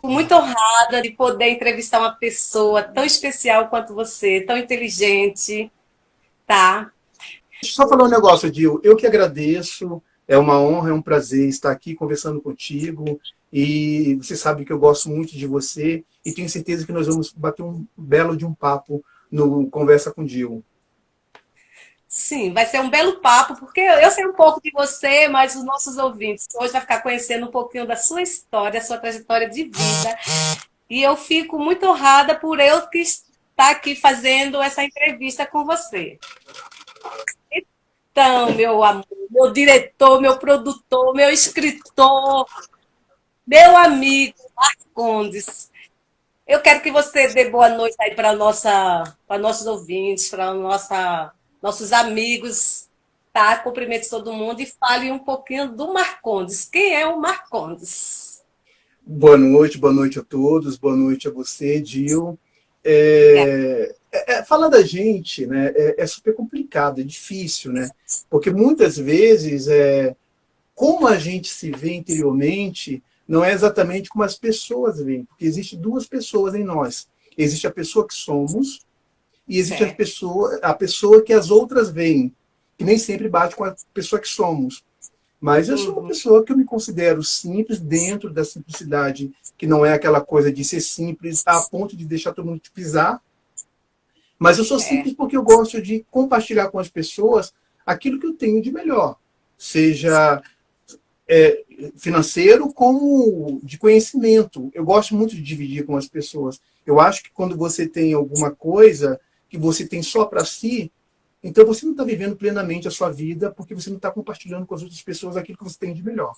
muito honrada de poder entrevistar uma pessoa tão especial quanto você, tão inteligente, tá? Deixa eu só falar um negócio, Dil. Eu que agradeço. É uma honra, é um prazer estar aqui conversando contigo. E você sabe que eu gosto muito de você e tenho certeza que nós vamos bater um belo de um papo no Conversa com Dil. Sim, vai ser um belo papo, porque eu sei um pouco de você, mas os nossos ouvintes hoje vai ficar conhecendo um pouquinho da sua história, sua trajetória de vida. E eu fico muito honrada por eu que estar aqui fazendo essa entrevista com você. Então, meu amor, meu diretor, meu produtor, meu escritor, meu amigo Marcondes, eu quero que você dê boa noite aí para nossos ouvintes, para nossos amigos, tá? Cumprimente todo mundo e fale um pouquinho do Marcondes. Quem é o Marcondes? Boa noite a todos, boa noite a você, Dil. Obrigada. Falar da gente, né, é super complicado, é difícil, né? Porque muitas vezes, como a gente se vê interiormente, não é exatamente como as pessoas veem, porque existe duas pessoas em nós. Existe a pessoa que somos e existe Certo. a pessoa que as outras veem, que nem sempre bate com a pessoa que somos. Mas eu sou uma Uhum. pessoa que eu me considero simples dentro da simplicidade, que não é aquela coisa de ser simples a ponto de deixar todo mundo te pisar, mas eu sou É, simples porque eu gosto de compartilhar com as pessoas aquilo que eu tenho de melhor, seja financeiro como de conhecimento. Eu gosto muito de dividir com as pessoas. Eu acho que quando você tem alguma coisa que você tem só para si, então você não está vivendo plenamente a sua vida porque você não está compartilhando com as outras pessoas aquilo que você tem de melhor.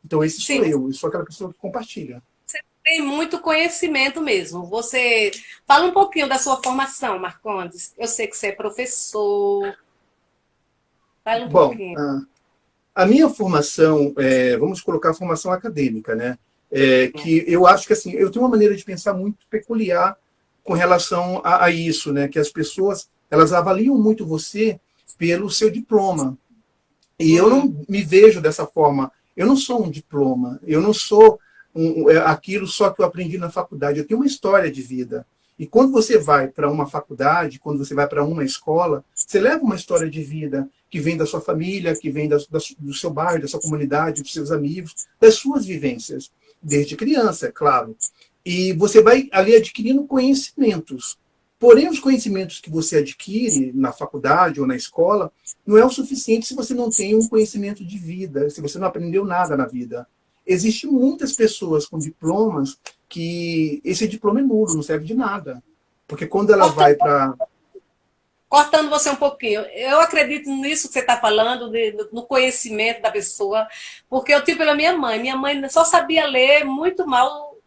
Então esse sou sim, eu sou aquela pessoa que compartilha. você tem muito conhecimento mesmo. Você fala um pouquinho da sua formação, Marcondes. Eu sei que você é professor. Fala um Bom, pouquinho. a minha formação, vamos colocar a formação acadêmica, né? Que eu acho que assim, eu tenho uma maneira de pensar muito peculiar com relação a isso, né? Que as pessoas elas avaliam muito você pelo seu diploma. E eu Uhum. não me vejo dessa forma. Eu não sou um diploma, eu não sou aquilo só que eu aprendi na faculdade. Eu tenho uma história de vida. E quando você vai para uma faculdade, quando você vai para uma escola, você leva uma história de vida que vem da sua família, que vem do seu bairro, da sua comunidade, dos seus amigos, das suas vivências, desde criança, é claro. E você vai ali adquirindo conhecimentos. Porém, os conhecimentos que você adquire na faculdade ou na escola não é o suficiente se você não tem um conhecimento de vida, se você não aprendeu nada na vida. Existem muitas pessoas com diplomas que esse diploma é nulo, não serve de nada. Porque quando ela vai Cortando, para. cortando você um pouquinho, eu acredito nisso que você está falando, no conhecimento da pessoa, porque eu tive pela minha mãe só sabia ler muito mal,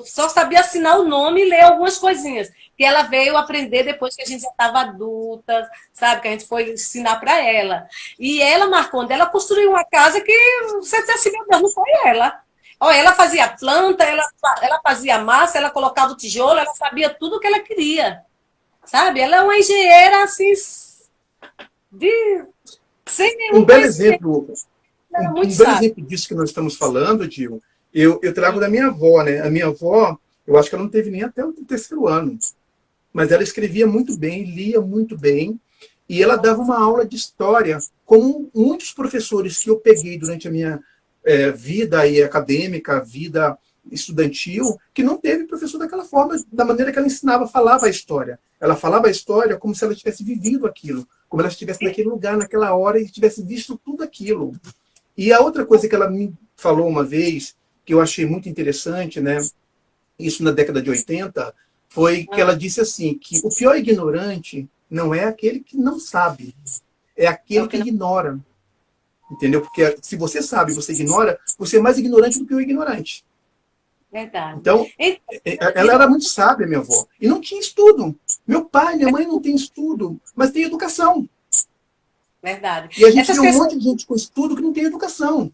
só sabia assinar o nome e ler algumas coisinhas, que ela veio aprender depois que a gente já estava adulta, sabe, que a gente foi ensinar para ela. E ela, Marconde, ela construiu uma casa que você disse assim, meu Deus, não foi ela. Olha, ela fazia planta, ela fazia massa, ela colocava o tijolo, ela sabia tudo o que ela queria. Sabe? Ela é uma engenheira assim, de, sem Um nenhum belo conhecimento, exemplo, ela é muito um belo sábia. exemplo disso que nós estamos falando, Dil, eu trago da minha avó, né? A minha avó, eu acho que ela não teve nem até o terceiro ano, mas ela escrevia muito bem, lia muito bem, e ela dava uma aula de história, como muitos professores que eu peguei durante a minha vida aí acadêmica, vida estudantil, que não teve professor daquela forma, da maneira que ela ensinava, falava a história. Ela falava a história como se ela tivesse vivido aquilo, como ela estivesse naquele lugar, naquela hora, e tivesse visto tudo aquilo. E a outra coisa que ela me falou uma vez, que eu achei muito interessante, né? Isso na década de 80, foi que ela disse assim, que o pior ignorante não é aquele que não sabe, é É aquele o que que não ignora. Entendeu? Porque se você sabe e você ignora, você é mais ignorante do que o ignorante. é verdade. Então, Então, ela era muito sábia, minha avó. E não tinha estudo. Meu pai, minha mãe não tem estudo, mas tem educação. verdade. E a gente vê Essas um pessoas, monte de gente com estudo que não tem educação.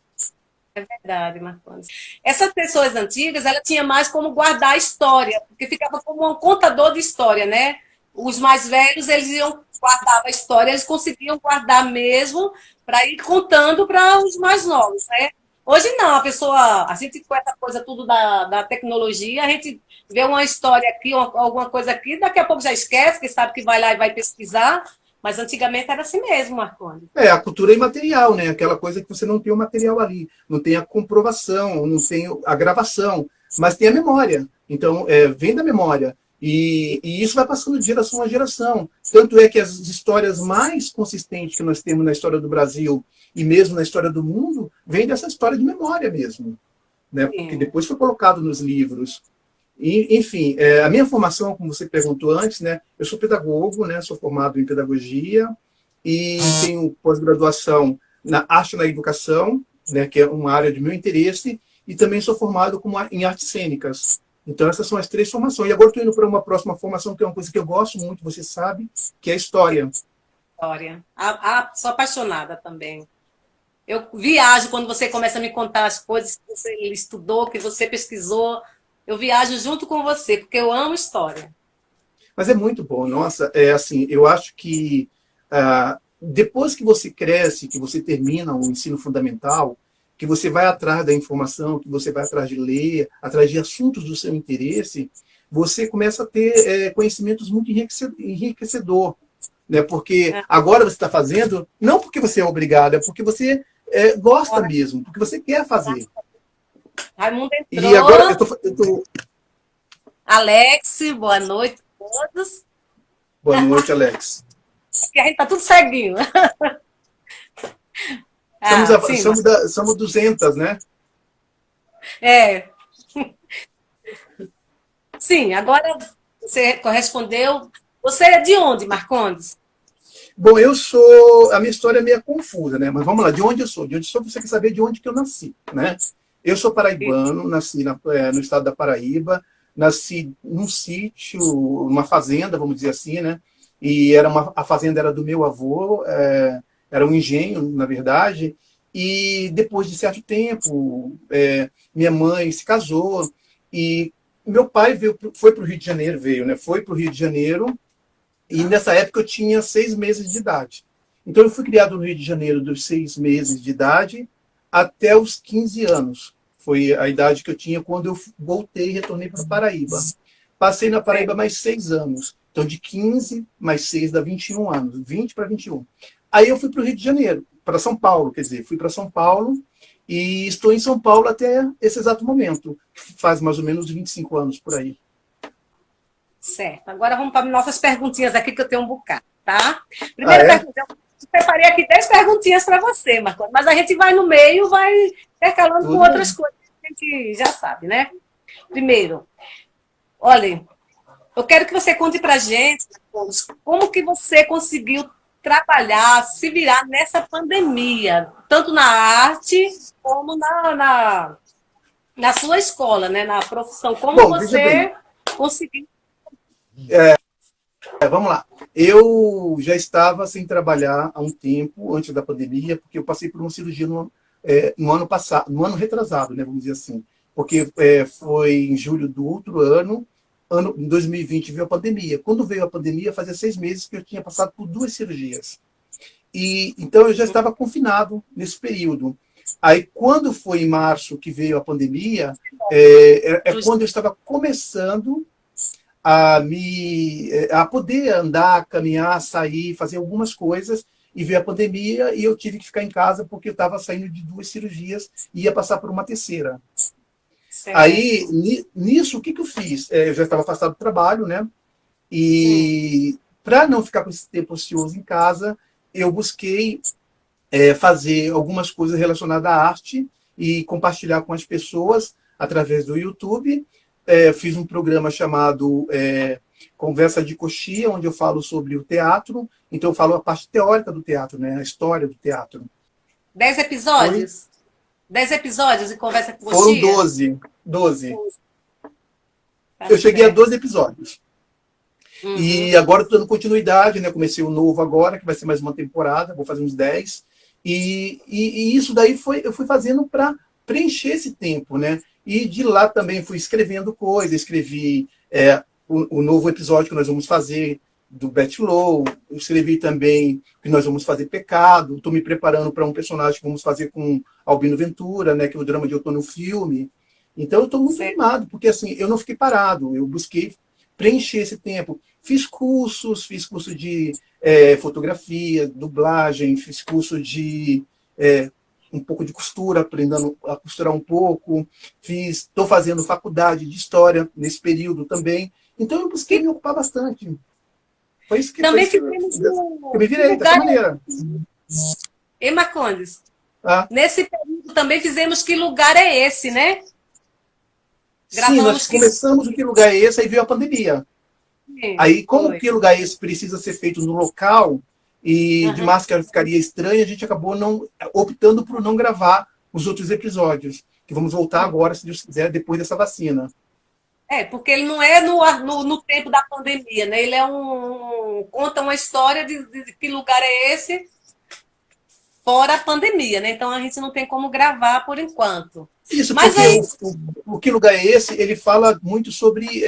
é verdade, Marcos. Essas pessoas antigas, ela tinha mais como guardar a história, porque ficava como um contador de história, né? Os mais velhos, eles iam guardar a história, eles conseguiam guardar mesmo para ir contando para os mais novos, né? Hoje não, a gente com essa coisa tudo da tecnologia, a gente vê uma história aqui, alguma coisa aqui, daqui a pouco já esquece, que sabe que vai lá e vai pesquisar, mas antigamente era assim mesmo, Marconi. A cultura é imaterial, né? Aquela coisa que você não tem o material ali, não tem a comprovação, não tem a gravação, mas tem a memória. Então, vem da memória. E isso vai passando de geração a geração. Tanto é que as histórias mais consistentes que nós temos na história do Brasil e mesmo na história do mundo, vem dessa história de memória mesmo, né? Porque depois foi colocado nos livros. E, enfim, a minha formação, como você perguntou antes, né? Eu sou pedagogo, né? Sou formado em pedagogia e tenho pós-graduação na arte na educação, né? Que é uma área de meu interesse, e também sou formado em artes cênicas. Então, essas são as 3 formações. E agora estou indo para uma próxima formação, que é uma coisa que eu gosto muito, você sabe, que é a história. História. Sou apaixonada também. Eu viajo quando você começa a me contar as coisas que você estudou, que você pesquisou. Eu viajo junto com você, porque eu amo história. Mas é muito bom. Nossa, assim, eu acho que depois que você cresce, que você termina o ensino fundamental, que você vai atrás da informação, que você vai atrás de ler, atrás de assuntos do seu interesse, você começa a ter conhecimentos muito enriquecedor, né? Porque agora você está fazendo, não porque você é obrigado, é porque você gosta mesmo, porque você quer fazer. Raimundo entrou. E agora eu tô... Alex, boa noite a todos. Boa noite, Alex. Aqui a gente está tudo ceguinho. Somos 200, né? Sim, agora você correspondeu. Você é de onde, Marcondes? Bom, a minha história é meio confusa, né? Mas vamos lá, de onde eu sou? De onde eu sou, você quer saber de onde que eu nasci, né? Eu sou paraibano, nasci no estado da Paraíba, nasci num sítio, numa fazenda, vamos dizer assim, né? E a fazenda era do meu avô, era um engenho, na verdade, e depois de certo tempo, minha mãe se casou, e meu pai foi para o Rio de Janeiro, foi para o Rio de Janeiro, e nessa época eu tinha 6 meses de idade. Então eu fui criado no Rio de Janeiro dos 6 meses de idade até os 15 anos. Foi a idade que eu tinha quando eu voltei e retornei para a Paraíba. Passei na Paraíba mais 6 anos. Então, de 15 mais 6 dá 21 anos. 20 para 21. Aí eu fui para o Rio de Janeiro, para São Paulo, quer dizer, fui para São Paulo e estou em São Paulo até esse exato momento, que faz mais ou menos 25 anos por aí. Certo. Agora vamos para nossas perguntinhas aqui, que eu tenho um bocado, tá? Primeira pergunta, eu separei aqui 10 perguntinhas para você, Marcos, mas a gente vai no meio, vai intercalando com outras coisas que a gente já sabe, né? Primeiro, olha, eu quero que você conte para a gente, Marcos, como que você conseguiu trabalhar, se virar nessa pandemia, tanto na arte como na sua escola, né? Na profissão. Como você conseguiu? Vamos lá. Eu já estava sem trabalhar há um tempo, antes da pandemia, porque eu passei por uma cirurgia no ano passado, no ano retrasado, né, vamos dizer assim. Porque foi em julho do outro ano, em 2020 veio a pandemia. Quando veio a pandemia, fazia 6 meses que eu tinha passado por 2 cirurgias. E então eu já estava confinado nesse período. Aí, quando foi em março que veio a pandemia, quando eu estava começando a poder andar, caminhar, sair, fazer algumas coisas, e veio a pandemia e eu tive que ficar em casa porque eu estava saindo de 2 cirurgias e ia passar por uma terceira. Certo. Aí, nisso, o que eu fiz? Eu já estava afastado do trabalho, né? E para não ficar com esse tempo ocioso em casa, eu busquei fazer algumas coisas relacionadas à arte e compartilhar com as pessoas através do YouTube. Fiz um programa chamado Conversa de Coxia, onde eu falo sobre o teatro. Então, eu falo a parte teórica do teatro, né? A história do teatro. 10 episódios? 10 episódios de Conversa com Coxia? Foram 12. Eu cheguei a 12 episódios. Uhum. E agora estou dando continuidade, né? Comecei o novo agora, que vai ser mais uma temporada, vou fazer uns 10. E isso daí eu fui fazendo para preencher esse tempo, né? E de lá também fui escrevendo coisas, escrevi o novo episódio que nós vamos fazer, do Beth Low, eu escrevi também que nós vamos fazer Pecado, estou me preparando para um personagem que vamos fazer com Albino Ventura, né, que é o drama de outono filme. Então eu estou muito animado, porque assim, eu não fiquei parado, eu busquei preencher esse tempo. Fiz curso de fotografia, dublagem, fiz curso de um pouco de costura, aprendendo a costurar um pouco, estou fazendo faculdade de história nesse período também. Então eu busquei me ocupar bastante. Foi isso que também fizemos eu me virei dessa maneira. E Marcondes, Ah. nesse período também fizemos Que Lugar é Esse, né? Sim, nós começamos o Que Lugar é Esse, aí veio a pandemia. Sim, aí, como o Que Lugar é Esse precisa ser feito no local, e de máscara ficaria estranho, a gente acabou optando por não gravar os outros episódios, que vamos voltar agora, se Deus quiser, depois dessa vacina. Porque ele não é no tempo da pandemia, né? Ele conta uma história de que lugar é esse fora a pandemia, né? Então a gente não tem como gravar por enquanto. Isso, mas porque o Que Lugar é Esse? Ele fala muito sobre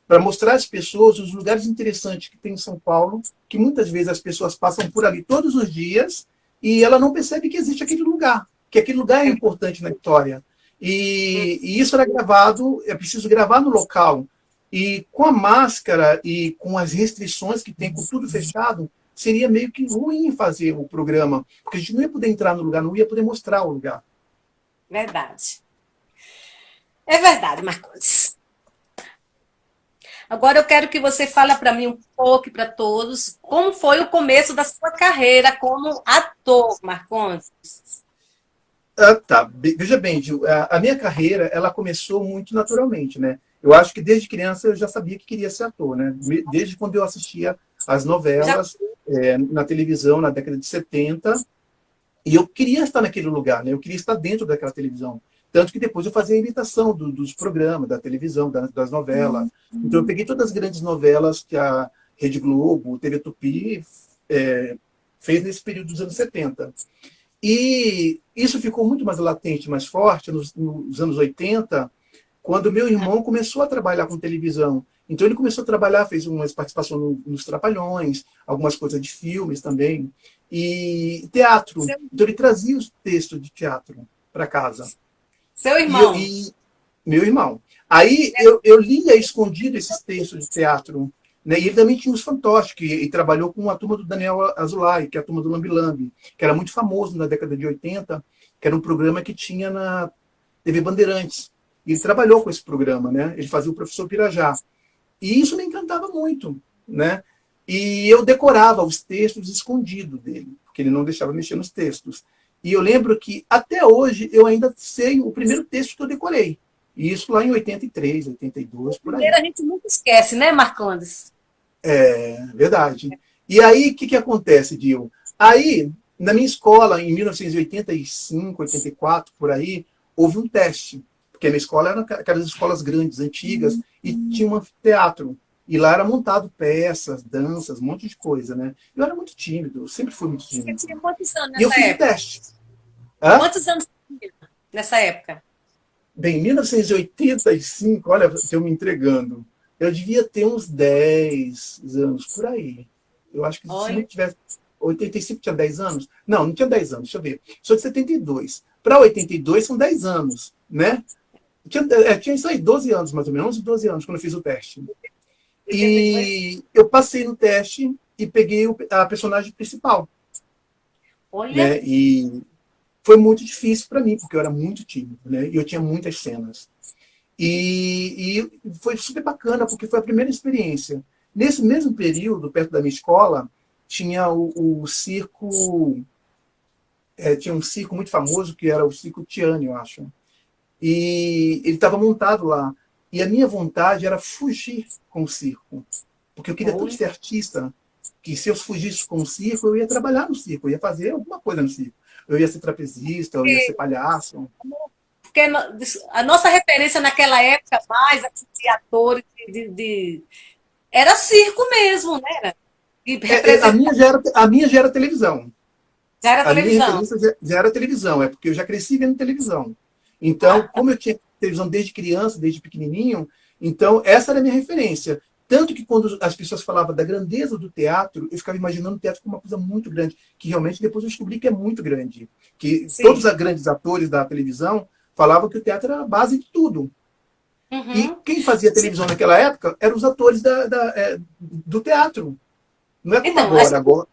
para mostrar às pessoas os lugares interessantes que tem em São Paulo, que muitas vezes as pessoas passam por ali todos os dias e ela não percebe que existe aquele lugar, que aquele lugar é importante na história. E isso era gravado, é preciso gravar no local. E com a máscara e com as restrições que tem, com tudo fechado, seria meio que ruim fazer o programa, porque a gente não ia poder entrar no lugar, não ia poder mostrar o lugar. Verdade. É verdade, Marcondes. Agora eu quero que você fale para mim um pouco e para todos como foi o começo da sua carreira como ator, Marcondes. Tá. Veja bem, Gil, a minha carreira ela começou muito naturalmente, né? Eu acho que desde criança eu já sabia que queria ser ator, né? Desde quando eu assistia as novelas na televisão na década de 70, e eu queria estar naquele lugar, né? Eu queria estar dentro daquela televisão. Tanto que depois eu fazia a imitação dos programas, da televisão, das novelas. Então eu peguei todas as grandes novelas que a Rede Globo, TV Tupi fez nesse período dos anos 70. E isso ficou muito mais latente, mais forte nos anos 80, quando meu irmão começou a trabalhar com televisão. Então ele começou a trabalhar, fez umas participações nos Trapalhões, algumas coisas de filmes também, e teatro. Então ele trazia os textos de teatro para casa. Seu irmão? Meu irmão. Aí eu lia escondido esses textos de teatro. Né? E ele também tinha os fantoches, e trabalhou com a turma do Daniel Azulay, que é a turma do Lambi Lambi, que era muito famoso na década de 80, que era um programa que tinha na TV Bandeirantes. E ele trabalhou com esse programa, né? Ele fazia o Professor Pirajá. E isso me encantava muito, né? E eu decorava os textos escondidos dele, porque ele não deixava mexer nos textos. E eu lembro que, até hoje, eu ainda sei o primeiro texto que eu decorei. E isso lá em 83, 82, por aí. A gente nunca esquece, né, Marcondes? É, verdade. E aí, o que acontece, Dil? Aí, na minha escola, em 1985, 84, por aí, houve um teste. Porque a minha escola era aquelas escolas grandes, antigas, e tinha um anfiteatro. E lá era montado peças, danças, um monte de coisa, né? Eu era muito tímido, eu sempre fui muito tímido. Você tinha quantos anos nessa época? E eu fiz o teste. Quantos anos você tinha nessa época? Bem, em 1985, olha, estou me entregando. Eu devia ter uns 10 anos, por aí. Eu acho que se não tivesse... 85 tinha 10 anos? Não, não tinha 10 anos, deixa eu ver. Sou de 72. Para 82 são 10 anos, né? Tinha isso aí, 12 anos, mais ou menos, 11, 12 anos, quando eu fiz o teste. E eu passei no teste e peguei a personagem principal. Olha! Né? E foi muito difícil para mim, porque eu era muito tímido, né? E eu tinha muitas cenas. E foi super bacana, porque foi a primeira experiência. Nesse mesmo período, perto da minha escola, tinha o circo... tinha um circo muito famoso, que era o Circo Tiani, eu acho. E ele estava montado lá. E a minha vontade era fugir com o circo. Porque eu queria tanto ser artista, que se eu fugisse com o circo, eu ia trabalhar no circo, eu ia fazer alguma coisa no circo. Eu ia ser trapezista, eu ia ser palhaço. Porque a nossa referência naquela época, mais de atores, era circo mesmo, né? A minha já era televisão. Já era televisão? Minha já era televisão, porque eu já cresci vendo televisão. Então, como eu tinha televisão desde criança, desde pequenininho, então essa era a minha referência. Tanto que quando as pessoas falavam da grandeza do teatro, eu ficava imaginando o teatro como uma coisa muito grande, que realmente depois eu descobri que é muito grande. Que todos Sim. os grandes atores da televisão falavam que o teatro era a base de tudo. E Uhum. quem fazia Sim. televisão naquela época eram os atores do teatro. Não é como Então, a agora. gente Agora,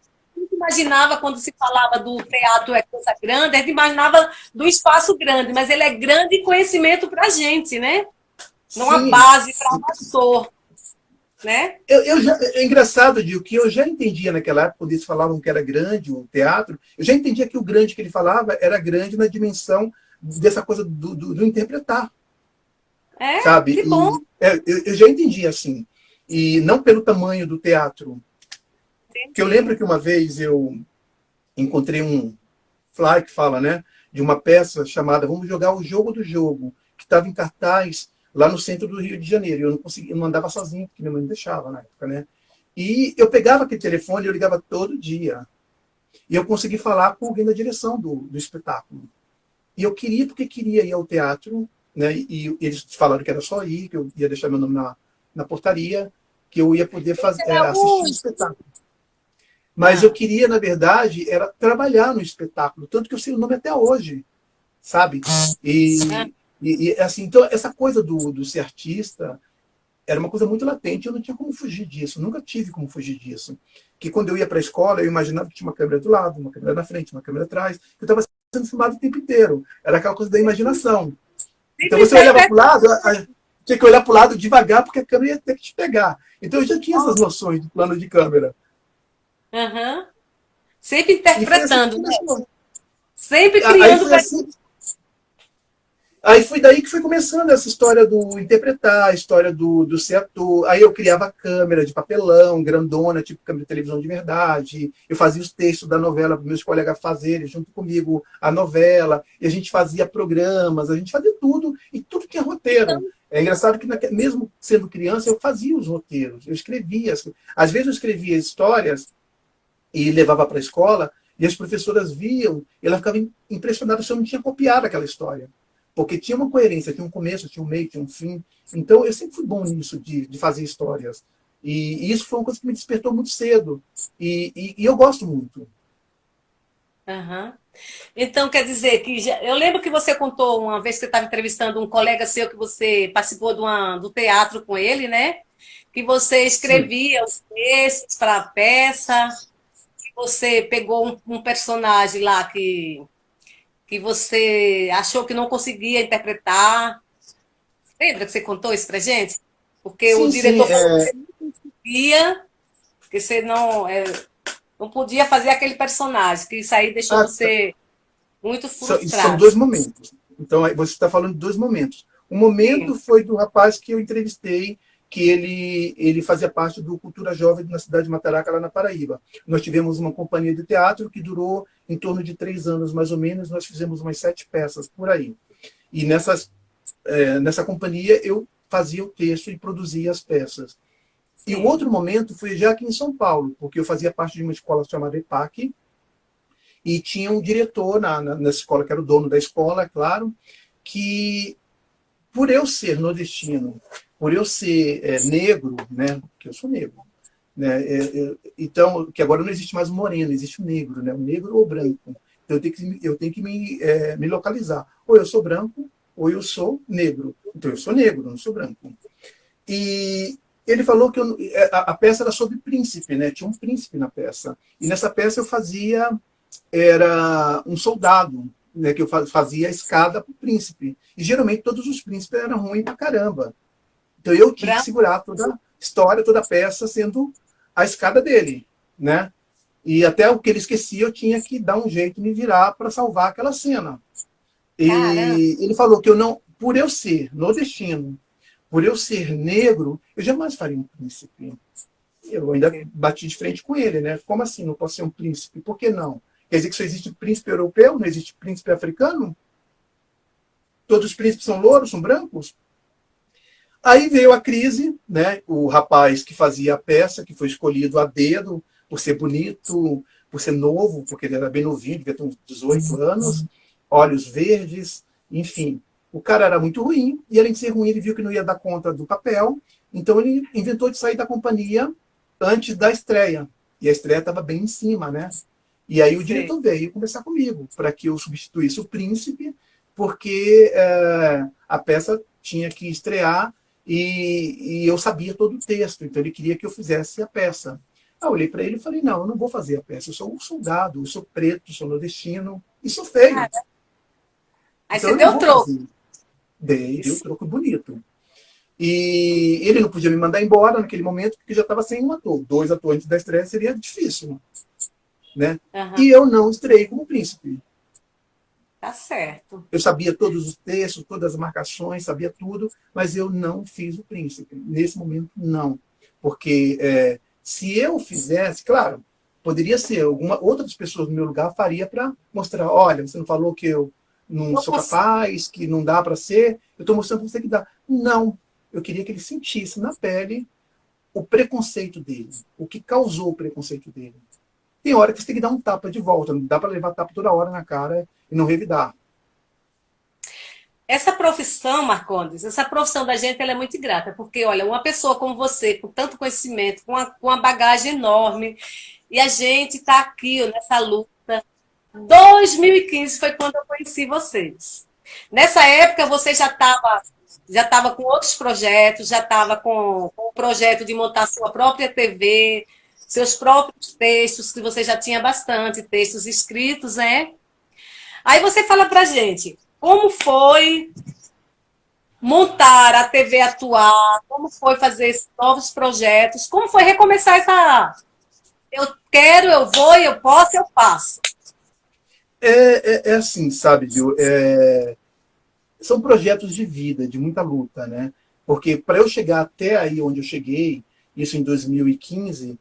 imaginava, quando se falava do teatro é coisa grande, a gente imaginava do espaço grande, mas ele é grande em conhecimento para a gente, né? Não a sim. base para o ator, né? É engraçado, Dio, que eu já entendia naquela época, quando eles falavam que era grande o teatro, eu já entendia que o grande que ele falava era grande na dimensão dessa coisa do interpretar, É, sabe? que bom. Eu já entendi assim. E não pelo tamanho do teatro. Que eu lembro Entendi. que uma vez eu encontrei um fly que fala, né, de uma peça chamada Vamos Jogar o Jogo do Jogo, que estava em cartaz lá no centro do Rio de Janeiro. Eu não conseguia, eu não andava sozinho, porque minha mãe não deixava na época, né? E eu pegava aquele telefone e eu ligava todo dia. E eu consegui falar com alguém da direção do espetáculo. E eu queria, porque queria ir ao teatro, né? E eles falaram que era só ir, que eu ia deixar meu nome na portaria, que eu ia poder assistir o Araújo. espetáculo. Mas eu Ah, queria, na verdade, era trabalhar no espetáculo, tanto que eu sei o nome até hoje, sabe? ah, Assim, então, essa coisa do ser artista era uma coisa muito latente, eu não tinha como fugir disso, nunca tive como fugir disso. Que quando eu ia para a escola, eu imaginava que tinha uma câmera do lado, uma câmera na frente, uma câmera atrás, que eu estava sendo filmado o tempo inteiro. Era aquela coisa da imaginação. Então sempre você olhava interpretando. para o lado, tinha que olhar para o lado devagar, porque a câmera ia ter que te pegar. Então eu já tinha essas noções de plano de câmera. Uhum. Sempre E foi assim que interpretando, né? começou. Sempre Aí criando. foi assim. Aí foi daí que foi começando essa história do interpretar, a história do ser ator. Aí eu criava câmera de papelão, grandona, tipo câmera de televisão de verdade. Eu fazia os textos da novela para meus colegas fazerem, junto comigo, a novela. E a gente fazia programas, a gente fazia tudo, e tudo tinha roteiro. É engraçado que, mesmo sendo criança, eu fazia os roteiros, eu escrevia. Às vezes eu escrevia histórias e levava para a escola, e as professoras viam, e elas ficavam impressionadas se eu não tinha copiado aquela história. Porque tinha uma coerência, tinha um começo, tinha um meio, tinha um fim. Então, eu sempre fui bom nisso, de fazer histórias. E isso foi uma coisa que me despertou muito cedo. E eu gosto muito. Uhum. Então, quer dizer que eu lembro que você contou uma vez que você estava entrevistando um colega seu que você participou do teatro com ele, né? Que você Sim. escrevia os textos para a peça, que você pegou um personagem lá que você achou que não conseguia interpretar. Lembra que você contou isso pra gente? Porque o Sim, sim. diretor falou que você não conseguia, que você não podia fazer aquele personagem, que isso aí deixou Ah, você muito são frustrado. dois momentos. Então, você está falando de dois momentos. Um momento Sim. foi do rapaz que eu entrevistei, que ele fazia parte do Cultura Jovem na cidade de Mataraca, lá na Paraíba. Nós tivemos uma companhia de teatro que durou em torno de 3 anos, mais ou menos. Nós fizemos umas 7 peças por aí. E nessa companhia eu fazia o texto e produzia as peças. E o Sim. outro momento foi já aqui em São Paulo, porque eu fazia parte de uma escola chamada EPAC, e tinha um diretor nessa escola, que era o dono da escola, é claro, que, por eu ser nordestino, por eu ser negro, né, que eu sou negro, né, então, que agora não existe mais o moreno, existe o negro, né, o negro ou o branco. Então, eu tenho que me localizar. Ou eu sou branco, ou eu sou negro. Então, eu sou negro, não sou branco. E ele falou que a peça era sobre príncipe, né? Tinha um príncipe na peça. E nessa peça eu fazia era um soldado, né, que eu fazia a escada para o príncipe. E geralmente todos os príncipes eram ruins pra caramba. Então eu tinha que Branco. segurar toda a história, toda a peça sendo a escada dele, né? E até o que ele esquecia, eu tinha que dar um jeito de me virar para salvar aquela cena. Caramba. E ele falou que eu não, por eu ser nordestino, por eu ser negro, eu jamais faria um príncipe. Eu ainda bati de frente com ele, né? Como assim não posso ser um príncipe? Por que não? Quer dizer que só existe príncipe europeu, não existe príncipe africano? Todos os príncipes são louros, são brancos? Aí veio a crise, né? O rapaz que fazia a peça, que foi escolhido a dedo, por ser bonito, por ser novo, porque ele era bem novinho, devia ter uns 18 anos, olhos verdes, enfim. O cara era muito ruim, e além de ser ruim, ele viu que não ia dar conta do papel, então ele inventou de sair da companhia antes da estreia. E a estreia estava bem em cima, né? E aí o Sei. diretor veio conversar comigo para que eu substituísse o príncipe, porque a peça tinha que estrear e eu sabia todo o texto, então ele queria que eu fizesse a peça. Eu olhei para ele e falei, não, eu não vou fazer a peça, eu sou um soldado, eu sou preto, sou nordestino, e sou feio, Aí então você eu não deu vou troco. fazer. Dei o troco bonito. E ele não podia me mandar embora naquele momento, porque já estava sem um ator. 2 atores antes da estreia seria difícil, né? Aham, E eu não estreiei como príncipe. tá certo. Eu sabia todos os textos, todas as marcações, sabia tudo, mas eu não fiz o príncipe. Nesse momento, não. Porque se eu fizesse, claro, poderia ser, outras pessoas no meu lugar faria para mostrar, olha, você não falou que eu não Não sou consigo. capaz, que não dá para ser, eu estou mostrando para você que dá. Não. Eu queria que ele sentisse na pele o preconceito dele, o que causou o preconceito dele. Tem hora que você tem que dar um tapa de volta, não dá para levar tapa toda hora na cara e não revidar. Essa profissão, Marcondes, essa profissão da gente ela é muito ingrata, porque, olha, uma pessoa como você, com tanto conhecimento, com uma bagagem enorme, e a gente está aqui ó, nessa luta. 2015 foi quando eu conheci vocês. Nessa época, você já estava com outros projetos, já estava com o projeto de montar sua própria TV, seus próprios textos, que você já tinha bastante textos escritos, né? Aí você fala pra gente, como foi montar a TV atual, como foi fazer esses novos projetos, como foi recomeçar essa. Eu quero, eu vou, eu posso, eu faço. É assim, sabe, Gil? São projetos de vida, de muita luta, né? Porque para eu chegar até aí onde eu cheguei, isso em 2015,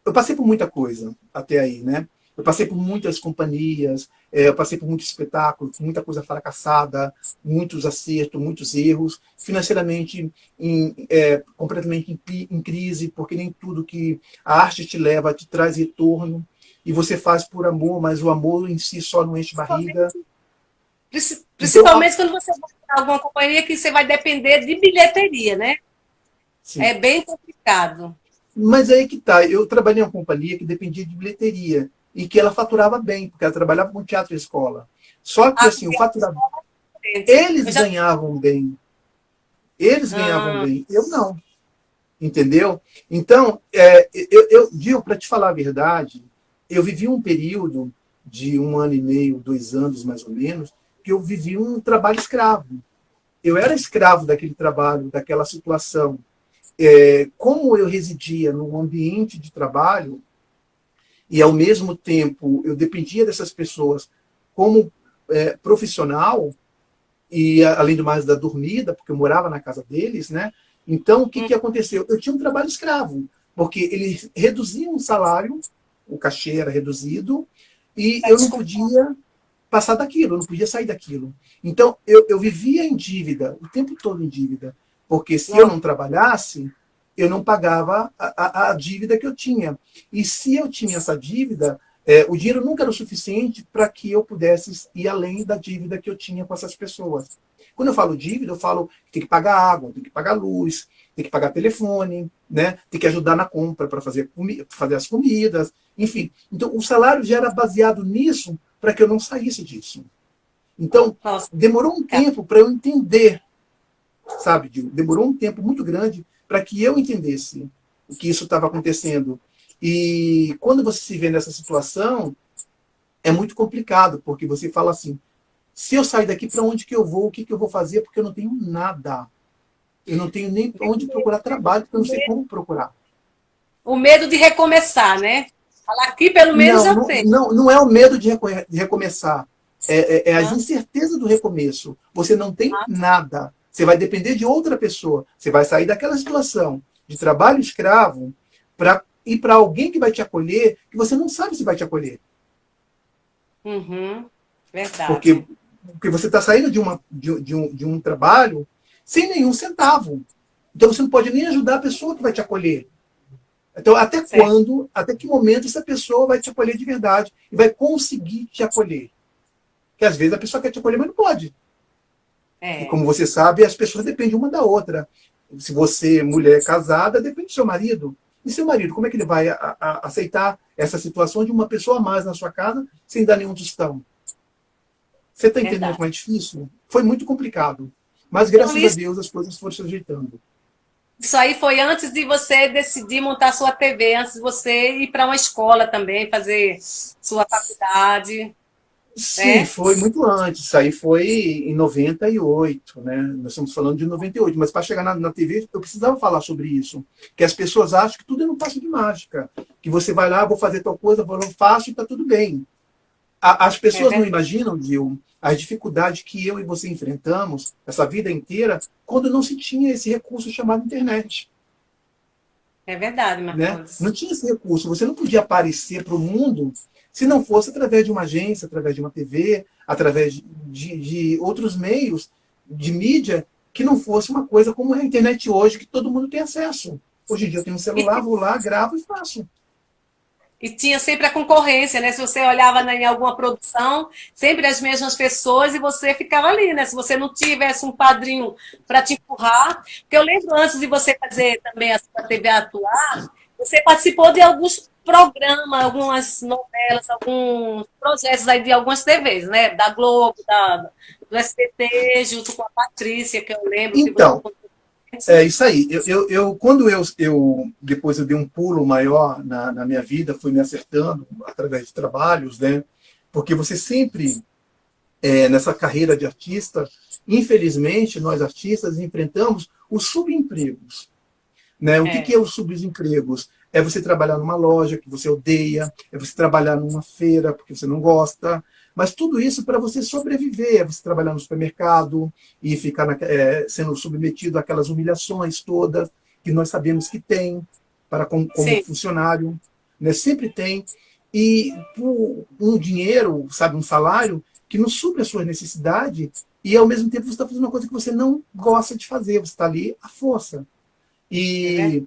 eu passei por muita coisa até aí, né? Eu passei por muitas companhias, eu passei por muitos espetáculos, muita coisa fracassada, muitos acertos, muitos erros, financeiramente completamente em crise, porque nem tudo que a arte te leva te traz retorno, e você faz por amor, mas o amor em si só não enche barriga. Então, Principalmente quando você vai em alguma companhia que você vai depender de bilheteria, né? sim. É bem complicado. Mas aí que tá, eu trabalhei em uma companhia que dependia de bilheteria, e que ela faturava bem, porque ela trabalhava com teatro e escola. Só que, Ah, assim, o faturamento, gente, eles eu já. ganhavam bem. Eles ganhavam Ah, bem, eu não. Entendeu? Então, Gil, para te falar a verdade, eu vivi um período de 1 ano e meio, 2 anos mais ou menos, que eu vivi um trabalho escravo. Eu era escravo daquele trabalho, daquela situação. Como eu residia num ambiente de trabalho e, ao mesmo tempo, eu dependia dessas pessoas como profissional, e além do mais da dormida, porque eu morava na casa deles, né? Então, o que, que aconteceu? Eu tinha um trabalho escravo, porque eles reduziam o salário, o cachê era reduzido, e eu não desculpa. podia passar daquilo, eu não podia sair daquilo. Então, eu vivia em dívida, o tempo todo em dívida, porque se eu Nossa, não trabalhasse, eu não pagava a dívida que eu tinha. E se eu tinha essa dívida, o dinheiro nunca era o suficiente para que eu pudesse ir além da dívida que eu tinha com essas pessoas. Quando eu falo dívida, eu falo que tem que pagar água, tem que pagar luz, tem que pagar telefone, né? Tem que ajudar na compra para fazer as comidas, enfim. Então, o salário já era baseado nisso para que eu não saísse disso. Então, nossa, demorou um tempo para eu entender, sabe? Demorou um tempo muito grande para que eu entendesse o que isso estava acontecendo. E quando você se vê nessa situação, é muito complicado, porque você fala assim: se eu sair daqui, para onde que eu vou? O que, que eu vou fazer? Porque eu não tenho nada. Eu não tenho nem onde procurar trabalho, porque eu não sei como procurar. o medo de recomeçar, né? Falar aqui, pelo menos Não, eu não, tenho. não, não é o medo de recomeçar. É as Né? incertezas do recomeço. Você não tem nada. Você vai depender de outra pessoa. Você vai sair daquela situação de trabalho escravo para ir para alguém que vai te acolher, que você não sabe se vai te acolher. Uhum, Porque, verdade. porque você está saindo de um trabalho sem nenhum centavo. Então você não pode nem ajudar a pessoa que vai te acolher. Então, até Certo. quando, até que momento essa pessoa vai te acolher de verdade e vai conseguir te acolher? que às vezes a pessoa quer te acolher, mas não pode. É, E como você sabe, as pessoas dependem uma da outra. Se você, mulher casada, depende do seu marido. E seu marido, como é que ele vai aceitar essa situação de uma pessoa a mais na sua casa sem dar nenhum tostão? Você está entendendo verdade. como é difícil? Foi muito complicado. Mas, Então, graças a Deus, as coisas foram se ajeitando. isso aí foi antes de você decidir montar sua TV, antes de você ir para uma escola também, fazer sua faculdade, Sim, né? foi muito antes. Isso aí foi em 98, né? Nós estamos falando de 98, mas para chegar na TV eu precisava falar sobre isso. Que as pessoas acham que tudo é um passo de mágica. Que você vai lá, vou fazer tal coisa, vou lá, faço e está tudo bem. As É pessoas não verdade, imaginam, Gil, as dificuldades que eu e você enfrentamos essa vida inteira quando não se tinha esse recurso chamado internet. é verdade, Né? Marcondes. Não tinha esse recurso. Você não podia aparecer para o mundo se não fosse através de uma agência, através de uma TV, através de outros meios de mídia que não fosse uma coisa como é a internet hoje, que todo mundo tem acesso. Hoje em dia eu tenho um celular, vou lá, gravo e faço. E tinha sempre a concorrência, né? Se você olhava em alguma produção, sempre as mesmas pessoas e você ficava ali, né? Se você não tivesse um padrinho para te empurrar. Porque eu lembro antes de você fazer também a sua TV atuar, você participou de alguns programas, algumas novelas, alguns projetos aí de algumas TVs, né? Da Globo, do SBT, junto com a Patrícia, que eu lembro que você Então, contou. é isso aí. Quando depois eu dei um pulo maior na minha vida, fui me acertando através de trabalhos, né? Porque você sempre, nessa carreira de artista, infelizmente, nós artistas enfrentamos os subempregos. Né? O que É, é os subempregos? É você trabalhar numa loja que você odeia, é você trabalhar numa feira porque você não gosta, mas tudo isso para você sobreviver, é você trabalhar no supermercado e ficar sendo submetido àquelas humilhações todas que nós sabemos que tem como sim, funcionário, né? Sempre tem. E por um dinheiro, sabe, um salário que não supre as suas necessidades e ao mesmo tempo você está fazendo uma coisa que você não gosta de fazer, você está ali à força. é verdade. E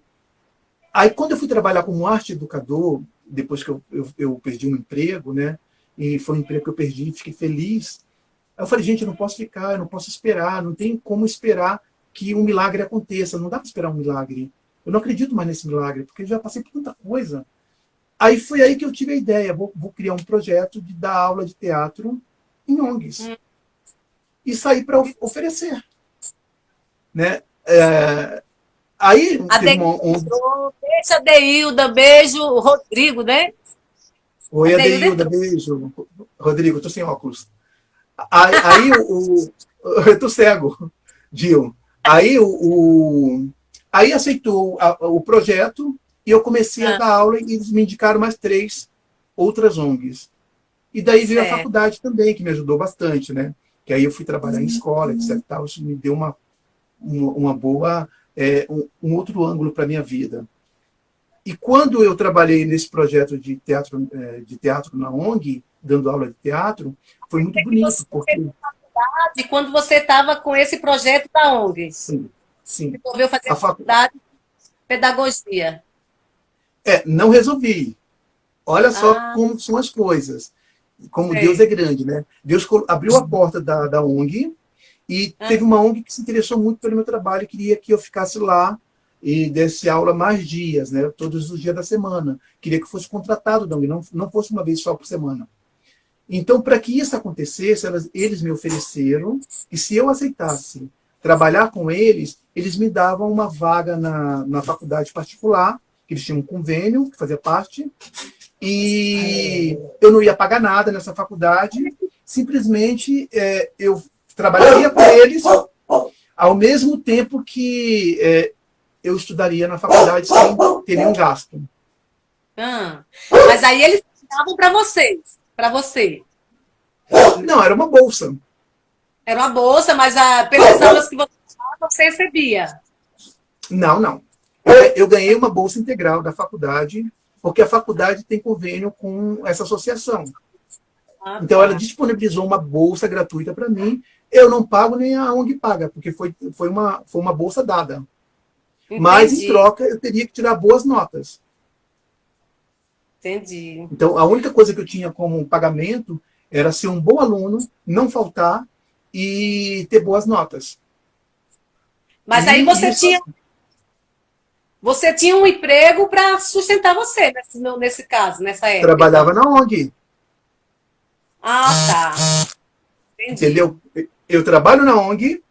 aí, quando eu fui trabalhar como arte educador, depois que eu perdi um emprego, né? E foi um emprego que eu perdi, fiquei feliz. Aí eu falei, gente, eu não posso ficar, eu não posso esperar, não tem como esperar que um milagre aconteça, não dá para esperar um milagre. Eu não acredito mais nesse milagre, porque eu já passei por tanta coisa. Aí foi aí que eu tive a ideia, vou criar um projeto de dar aula de teatro em ONGs. E sair para oferecer. Né? Aí teve Adeildo, uma ONG. beijo, Adeilda, beijo, Rodrigo, né? Oi, Adeildo Adeilda, entrou. beijo. Rodrigo, eu tô sem óculos. Aí eu tô cego, Gil. Aí aí aceitou o projeto e eu comecei a Ah, dar aula e eles me indicaram mais 3 outras ONGs. E daí veio a certo. faculdade também, que me ajudou bastante, né? Que aí eu fui trabalhar em escola, etc. Tal. Isso me deu uma boa, um outro ângulo para minha vida. E quando eu trabalhei nesse projeto de teatro na ONG, dando aula de teatro, foi muito Que você bonito, porque, fez faculdade quando você estava com esse projeto da ONG. sim, sim, Resolveu a fazer facu... faculdade de pedagogia. não resolvi. Olha só Ah, como são as coisas, como Deus é sei. grande, né? Deus abriu a porta da ONG e Ah, teve uma ONG que se interessou muito pelo meu trabalho e queria que eu ficasse lá e desse aula mais dias, né? Todos os dias da semana. Queria que eu fosse contratado da ONG, não fosse uma vez só por semana. Então, para que isso acontecesse, eles me ofereceram que se eu aceitasse trabalhar com eles, eles me davam uma vaga na faculdade particular, que eles tinham um convênio, que fazia parte, e eu não ia pagar nada nessa faculdade, simplesmente eu trabalharia com eles ao mesmo tempo que eu estudaria na faculdade sem ter nenhum gasto. ah. Mas aí eles davam para vocês, para você. Não, era uma bolsa. Era uma bolsa, mas pelas aulas que você dava, você recebia. Não, não. Eu ganhei uma bolsa integral da faculdade, porque a faculdade tem convênio com essa associação. Ah, Então, ela tá. disponibilizou uma bolsa gratuita para mim. Eu não pago nem a ONG paga, porque foi uma bolsa dada. Mas, em Entendi, troca, eu teria que tirar boas notas. entendi. Então, a única coisa que eu tinha como pagamento era ser um bom aluno, não faltar e ter boas notas. Mas E aí isso você tinha um emprego para sustentar você, nesse caso, nessa época, então. trabalhava na ONG, Ah, tá. Entendi. entendeu? Eu trabalho na ONG,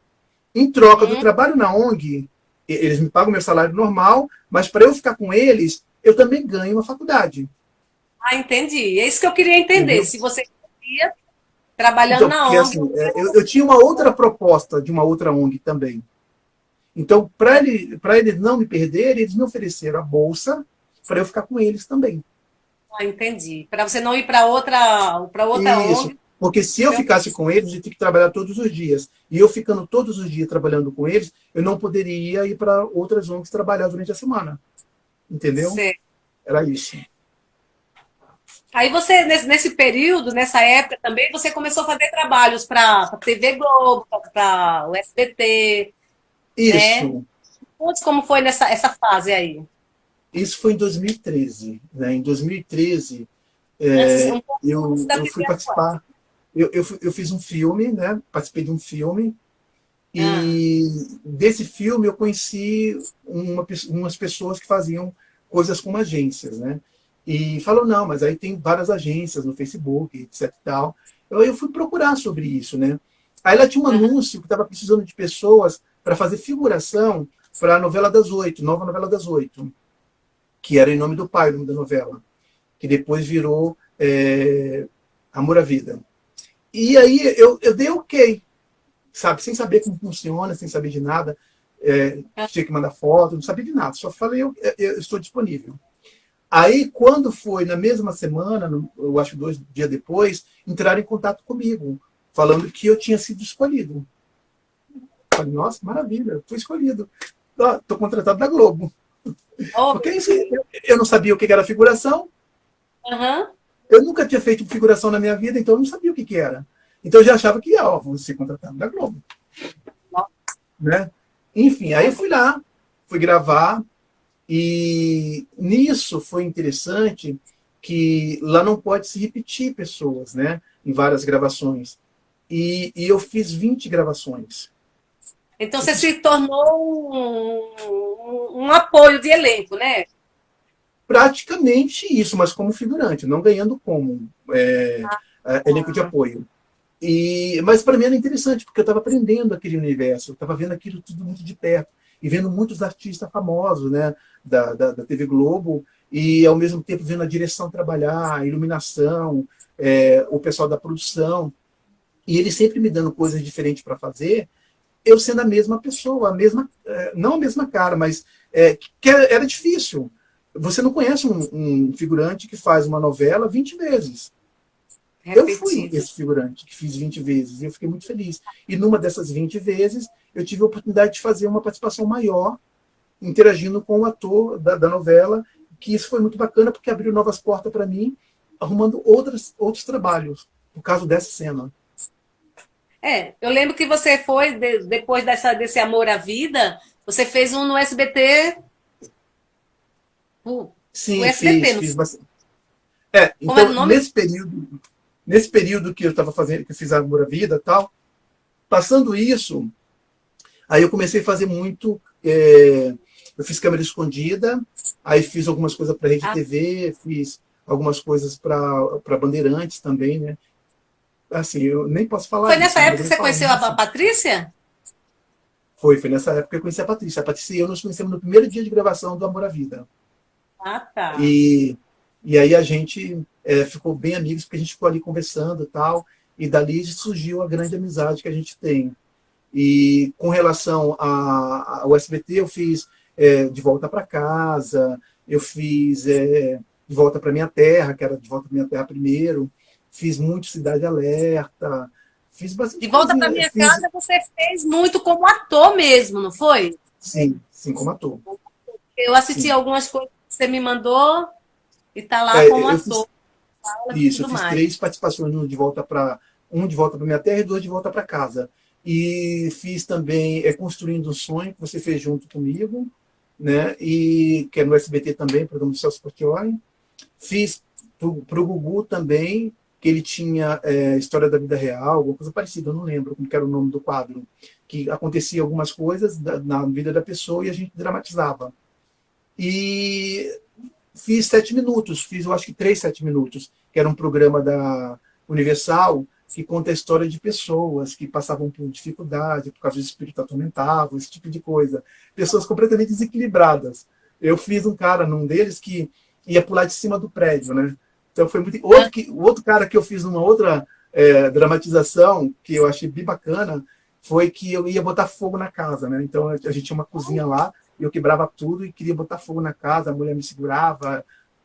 em troca do Uhum. trabalho na ONG, eles me pagam meu salário normal, mas para eu ficar com eles, eu também ganho uma faculdade, Ah, entendi. É isso que eu queria entender. entendeu? Se você queria, trabalhando Então, na porque ONG, assim, eu tinha uma outra proposta de uma outra ONG também. Então, para eles não me perderem, eles me ofereceram a bolsa para eu ficar com eles também. ah, entendi. Para você não ir para outra Isso. ONG. Porque se eu ficasse com eles, eu tinha que trabalhar todos os dias. E eu ficando todos os dias trabalhando com eles, eu não poderia ir para outras ONGs trabalhar durante a semana. Entendeu? Certo. Era isso. Aí você, nesse período, nessa época também, você começou a fazer trabalhos para a TV Globo, para o SBT, né? Isso. Conte como foi essa fase aí. Isso foi em 2013. Né? Em 2013, Um pouco antes da eu fui TV atual. participar. Eu fiz um filme, né? Participei de um filme. Ah, E desse filme eu conheci umas pessoas que faziam coisas como agências, né? E falou, não, mas aí tem várias agências no Facebook, etc e tal. Eu fui procurar sobre isso, né? Aí ela tinha um aham. anúncio que estava precisando de pessoas para fazer figuração para a novela das oito, nova novela das oito, que era Em Nome do Pai, o nome da novela, que depois virou Amor à Vida. E aí eu dei ok, sabe, sem saber como funciona, sem saber de nada, tinha que mandar foto, não sabia de nada, só falei, eu estou disponível. Aí, quando foi na mesma semana, eu acho 2 dias depois, entraram em contato comigo, falando que eu tinha sido escolhido. Falei, nossa, maravilha, fui escolhido. Estou contratado da Globo. Oh, Porque isso, eu não sabia o que era figuração, aham. eu nunca tinha feito figuração na minha vida, então eu não sabia o que era. Então eu já achava que, vou ser contratado da Globo. Né? Enfim, aí eu fui lá, fui gravar, e nisso foi interessante que lá não pode se repetir pessoas, né? Em várias gravações. E eu fiz 20 gravações. Então Eu você fiz se tornou um apoio de elenco, né? praticamente isso, mas como figurante, não ganhando como elenco de apoio. Mas para mim era interessante, porque eu estava aprendendo aquele universo, eu estava vendo aquilo tudo muito de perto, e vendo muitos artistas famosos, né, da TV Globo, e ao mesmo tempo vendo a direção trabalhar, a iluminação, o pessoal da produção, e eles sempre me dando coisas diferentes para fazer, eu sendo a mesma pessoa, não a mesma cara, mas que era difícil. Você não conhece um figurante que faz uma novela 20 vezes. Eu fui Repetido. esse figurante que fiz 20 vezes e eu fiquei muito feliz. E numa dessas 20 vezes, eu tive a oportunidade de fazer uma participação maior, interagindo com o ator da novela, que isso foi muito bacana, porque abriu novas portas para mim, arrumando outros trabalhos, por causa dessa cena. Eu lembro que você foi, depois desse Amor à Vida, você fez um no SBT, o Sim, SBT, não fiz foi? bastante. Como era o Então, nome? nesse período que eu estava fazendo, que eu fiz a Amor à Vida e tal, passando isso, aí eu comecei a fazer muito. Eu fiz câmera escondida, aí fiz algumas coisas para Rede Ah, TV, fiz algumas coisas para Bandeirantes também, né? Assim, eu nem posso falar foi nessa isso, né? Mas época eu que vou você falar conheceu mesmo a assim. Patrícia? Foi nessa época que eu conheci a Patrícia. A Patrícia e eu nos conhecemos no primeiro dia de gravação do Amor à Vida. Ah, tá. E, e aí a gente ficou bem amigos, porque a gente ficou ali conversando e tal, e dali surgiu a grande amizade que a gente tem. E com relação ao SBT, eu fiz De Volta para Casa, eu fiz De Volta para Minha Terra, que era De Volta para Minha Terra primeiro, fiz muito Cidade Alerta, fiz De bastante volta para coisinha. minha Fiz, casa, você fez muito como ator mesmo, não foi? sim, sim, como ator. Eu assisti Sim. algumas coisas que você me mandou e tá lá como Eu ator, fiz fala e isso, eu tudo fiz mais. 3 participações no De Volta para Minha Terra e 2 De Volta para Casa. E fiz também Construindo um Sonho, que você fez junto comigo, né? E que é no SBT também, programa do Celso Portiolli. Fiz para o Gugu também, que ele tinha história da vida real, alguma coisa parecida, eu não lembro como que era o nome do quadro, que acontecia algumas coisas na vida da pessoa e a gente dramatizava. E fiz 7 minutos, fiz eu acho que 3 7 minutos, que era um programa da Universal que conta a história de pessoas que passavam por dificuldade, por causa do espírito atormentado, esse tipo de coisa. Pessoas completamente desequilibradas. Eu fiz um cara num deles que ia pular de cima do prédio, né? Então foi muito. O outro cara que eu fiz numa outra dramatização, que eu achei bem bacana, foi que eu ia botar fogo na casa, né? Então a gente tinha uma cozinha lá, e eu quebrava tudo e queria botar fogo na casa, a mulher me segurava,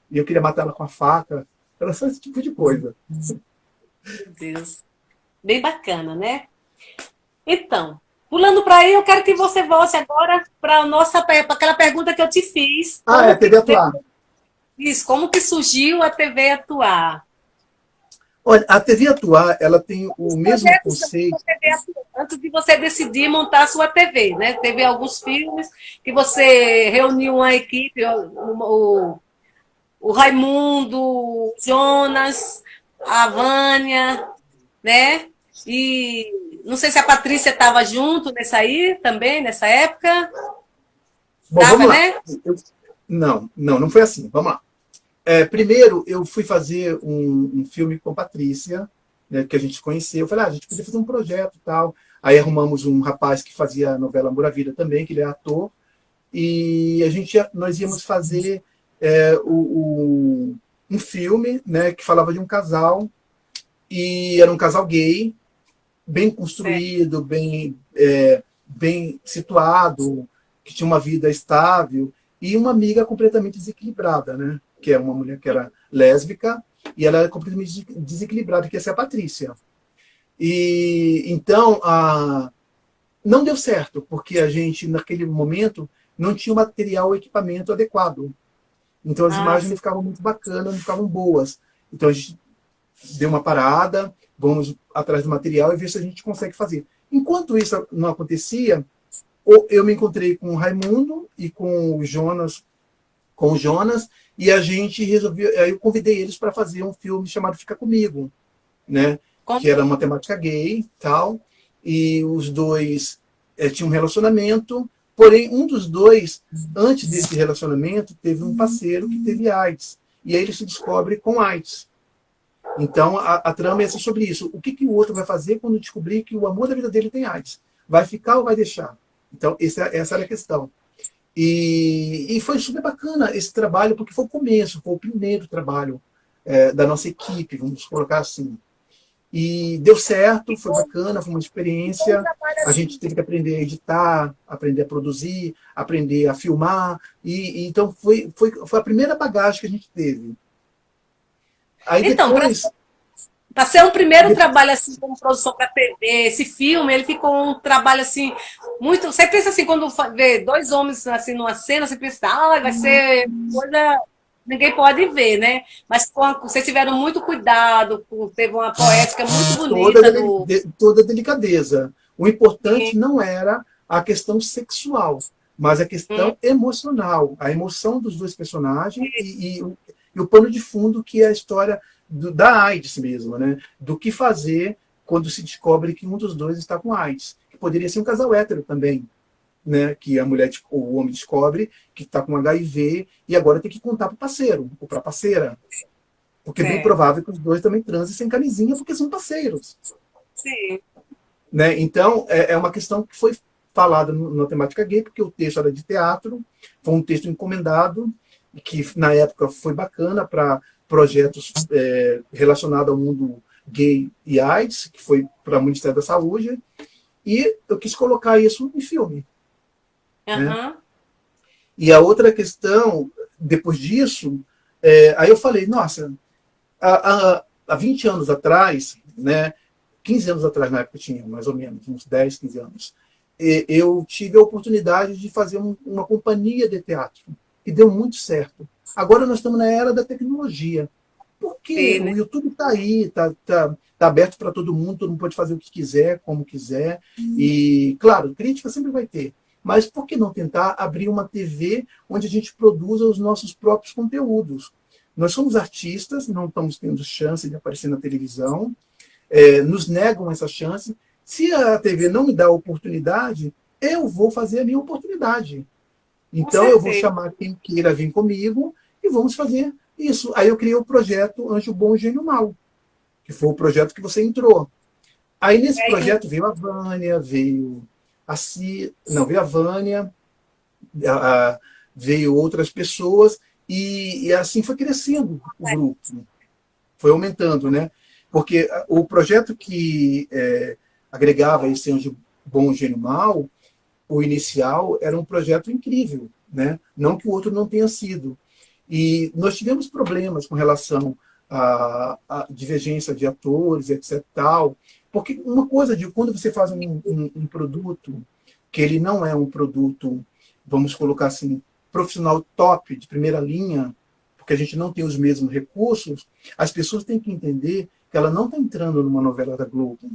e eu queria matar ela com a faca. Era só esse tipo de coisa. Meu Deus. Bem bacana, né? Então, pulando para aí, eu quero que você volte agora para aquela pergunta que eu te fiz. Ah, TV Atuar. Isso, como que surgiu a TV Atuar? Olha, a TV Atuar, ela tem o mesmo conceito. Antes de você decidir montar a sua TV, né? Teve alguns filmes que você reuniu uma equipe, o Raimundo, o Jonas, a Vânia, né? E não sei se a Patrícia estava junto nessa aí também, nessa época. Bom, Tava, vamos lá. né? Não foi assim. Vamos lá. Primeiro, eu fui fazer um filme com a Patrícia, né, que a gente conheceu. Eu falei, a gente podia fazer um projeto e tal. Aí arrumamos um rapaz que fazia a novela Amor à Vida também, que ele é ator. E nós íamos fazer um filme, né, que falava de um casal. E era um casal gay, bem construído, bem situado, que tinha uma vida estável, e uma amiga completamente desequilibrada, né? Que é uma mulher que era lésbica, e ela era completamente desequilibrada, que ia ser a Patrícia. E então não deu certo, porque a gente, naquele momento, não tinha o material, o equipamento adequado. Então as imagens não ficavam muito bacanas, não ficavam boas. Então a gente deu uma parada, vamos atrás do material e ver se a gente consegue fazer. Enquanto isso não acontecia, eu me encontrei com o Raimundo e com o Jonas, e a gente resolveu, aí eu convidei eles para fazer um filme chamado Fica Comigo, né? Que era uma temática gay, tal, e os dois tinham um relacionamento, porém um dos dois, antes desse relacionamento, teve um parceiro que teve AIDS, e aí ele se descobre com AIDS. Então, a trama é sobre isso. O que o outro vai fazer quando descobrir que o amor da vida dele tem AIDS? Vai ficar ou vai deixar? Então, essa era a questão. E foi super bacana esse trabalho, porque foi o começo, foi o primeiro trabalho da nossa equipe, vamos colocar assim. E deu certo, foi bacana, foi uma experiência. A gente teve que aprender a editar, aprender a produzir, aprender a filmar. Então, foi a primeira bagagem que a gente teve. Aí então, depois... para ser um primeiro trabalho assim como produção para TV, esse filme, ele ficou um trabalho assim muito. Você pensa assim, quando vê dois homens assim numa cena, você pensa, vai ser coisa ninguém pode ver, né? Mas vocês tiveram muito cuidado, teve uma poética muito bonita. Toda delicadeza. O importante não era a questão sexual, mas a questão emocional, a emoção dos dois personagens e o pano de fundo, que é a história da AIDS mesmo, né? Do que fazer quando se descobre que um dos dois está com AIDS. Que poderia ser um casal hétero também, né? Que a mulher ou o homem descobre que está com HIV e agora tem que contar para o parceiro ou para a parceira. Porque é bem provável que os dois também transem sem camisinha, porque são parceiros. Sim. Né? Então, é uma questão que foi falada na temática gay, porque o texto era de teatro, foi um texto encomendado, que na época foi bacana para projetos relacionados ao mundo gay e AIDS, que foi para o Ministério da Saúde, e eu quis colocar isso em filme. Né? E a outra questão, depois disso, aí eu falei, nossa, há 20 anos atrás, né, 15 anos atrás, na época eu tinha mais ou menos, uns 10, 15 anos, eu tive a oportunidade de fazer uma companhia de teatro, e deu muito certo. Agora nós estamos na era da tecnologia. Porque o YouTube está aí, está aberto para todo mundo pode fazer o que quiser, como quiser. E, claro, crítica sempre vai ter. Mas por que não tentar abrir uma TV onde a gente produza os nossos próprios conteúdos? nós somos artistas, não estamos tendo chance de aparecer na televisão, nos negam essa chance. Se a TV não me dá a oportunidade, eu vou fazer a minha oportunidade. Então, eu vou chamar quem queira vir comigo e vamos fazer isso. Aí eu criei o projeto Anjo Bom, Gênio Mau, que foi o projeto que você entrou. Aí, nesse projeto, veio a Vânia, veio veio a Vânia, veio outras pessoas, e assim foi crescendo o grupo. Foi aumentando, né? Porque o projeto que agregava esse Anjo Bom, Gênio Mau, o inicial, era um projeto incrível, né? Não que o outro não tenha sido. E nós tivemos problemas com relação à divergência de atores, etc. Tal, porque uma coisa de quando você faz um produto, que ele não é um produto, vamos colocar assim, profissional top, de primeira linha, porque a gente não tem os mesmos recursos, as pessoas têm que entender que ela não está entrando numa novela da Globo,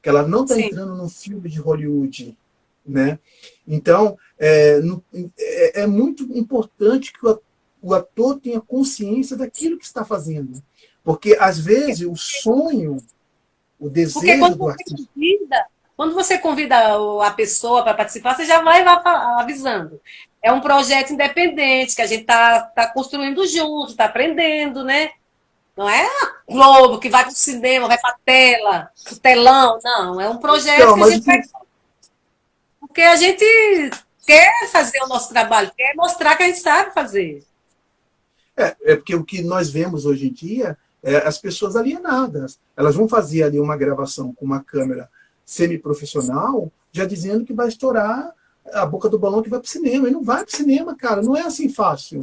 que ela não está entrando num filme de Hollywood, né? Então, é muito importante que o ator tenha consciência daquilo que está fazendo. Porque, às vezes, o sonho, o desejo do artista... Quando você convida a pessoa para participar, você já vai avisando. É um projeto independente, que a gente está construindo junto, está aprendendo, né? Não é a Globo que vai para o cinema, vai para a tela, para o telão, não. É um projeto que a gente vai... Porque a gente quer fazer o nosso trabalho, quer mostrar que a gente sabe fazer. Porque o que nós vemos hoje em dia é as pessoas alienadas. Elas vão fazer ali uma gravação com uma câmera semi-profissional, já dizendo que vai estourar a boca do balão que vai para o cinema. E não vai para o cinema, cara. Não é assim fácil.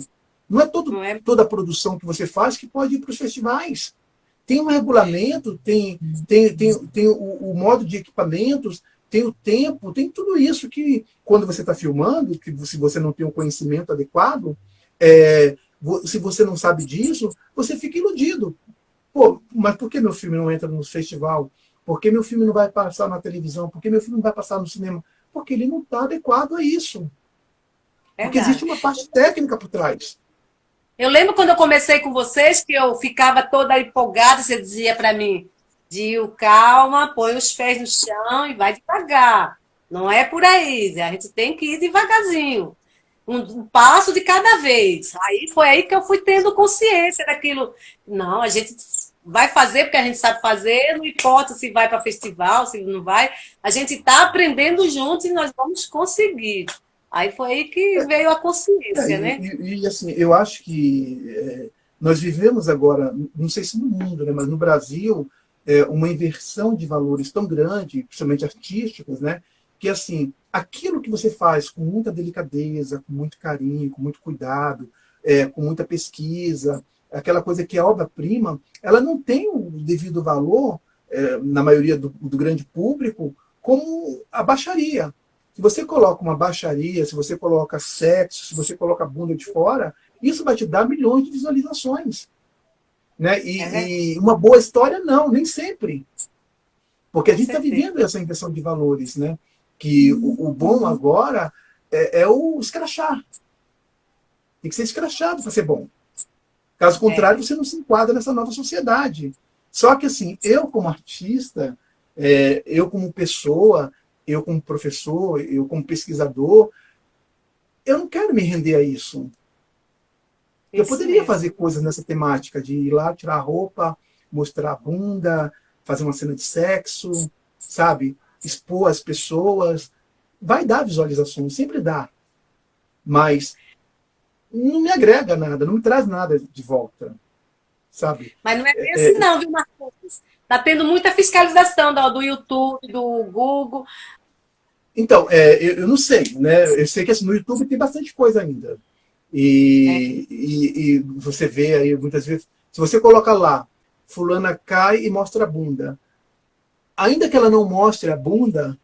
Não é toda a produção que você faz que pode ir para os festivais. Tem um regulamento, tem o modo de equipamentos, tem o tempo, tem tudo isso que, quando você está filmando, que se você não tem um conhecimento adequado, se você não sabe disso, você fica iludido. Pô, mas por que meu filme não entra no festival? Por que meu filme não vai passar na televisão? Por que meu filme não vai passar no cinema? Porque ele não está adequado a isso. Porque existe uma parte técnica por trás. Eu lembro quando eu comecei com vocês, que eu ficava toda empolgada, você dizia para mim, Dil, calma, põe os pés no chão e vai devagar. Não é por aí, a gente tem que ir devagarzinho. Um passo de cada vez. Aí foi aí que eu fui tendo consciência daquilo. Não, a gente vai fazer porque a gente sabe fazer, não importa se vai para festival, se não vai. A gente está aprendendo juntos e nós vamos conseguir. Aí foi aí que veio a consciência, né? E assim, eu acho que nós vivemos agora, não sei se no mundo, né, mas no Brasil, uma inversão de valores tão grande, principalmente artísticos, né, que assim, aquilo que você faz com muita delicadeza, com muito carinho, com muito cuidado, com muita pesquisa, aquela coisa que é obra-prima, ela não tem o devido valor, na maioria do grande público, como a baixaria. Se você coloca uma baixaria, se você coloca sexo, se você coloca a bunda de fora, isso vai te dar milhões de visualizações. Né? E uma boa história, não, nem sempre. Porque a gente está vivendo essa inversão de valores, né? Que o bom agora é o escrachar. Tem que ser escrachado para ser bom. Caso contrário, você não se enquadra nessa nova sociedade. Só que, assim, eu como artista, eu como pessoa, eu como professor, eu como pesquisador, eu não quero me render a isso. Eu poderia fazer coisas nessa temática, de ir lá, tirar a roupa, mostrar a bunda, fazer uma cena de sexo, sabe? Expor as pessoas. Vai dar visualizações, sempre dá. Mas não me agrega nada, não me traz nada de volta, sabe? Mas não é bem assim não, viu, Marcos? Está tendo muita fiscalização do YouTube, do Google. Então, eu não sei, né? Eu sei que assim, no YouTube tem bastante coisa ainda. E você vê aí, muitas vezes, se você coloca lá, fulana cai e mostra a bunda. Ainda que ela não mostre a bunda,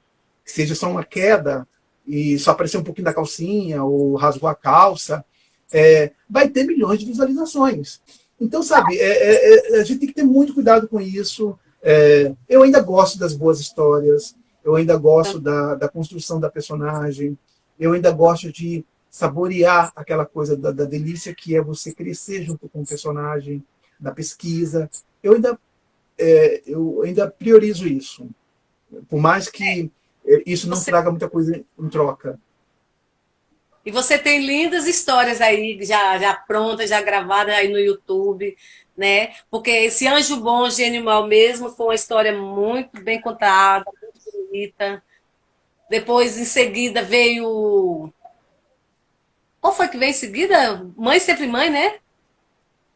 que seja só uma queda, e só aparecer um pouquinho da calcinha, ou rasgou a calça, vai ter milhões de visualizações. Então, sabe, a gente tem que ter muito cuidado com isso. Eu ainda gosto das boas histórias, eu ainda gosto da construção da personagem, eu ainda gosto de saborear aquela coisa da delícia que é você crescer junto com o personagem, da pesquisa. Eu ainda priorizo isso. Por mais que isso não Você, traga muita coisa em troca. e você tem lindas histórias aí, já prontas, já gravadas aí no YouTube, né? Porque esse Anjo Bom, Gênio Mal mesmo, foi uma história muito bem contada, muito bonita. Depois, em seguida, veio. Qual foi que veio em seguida? Mãe Sempre Mãe, né?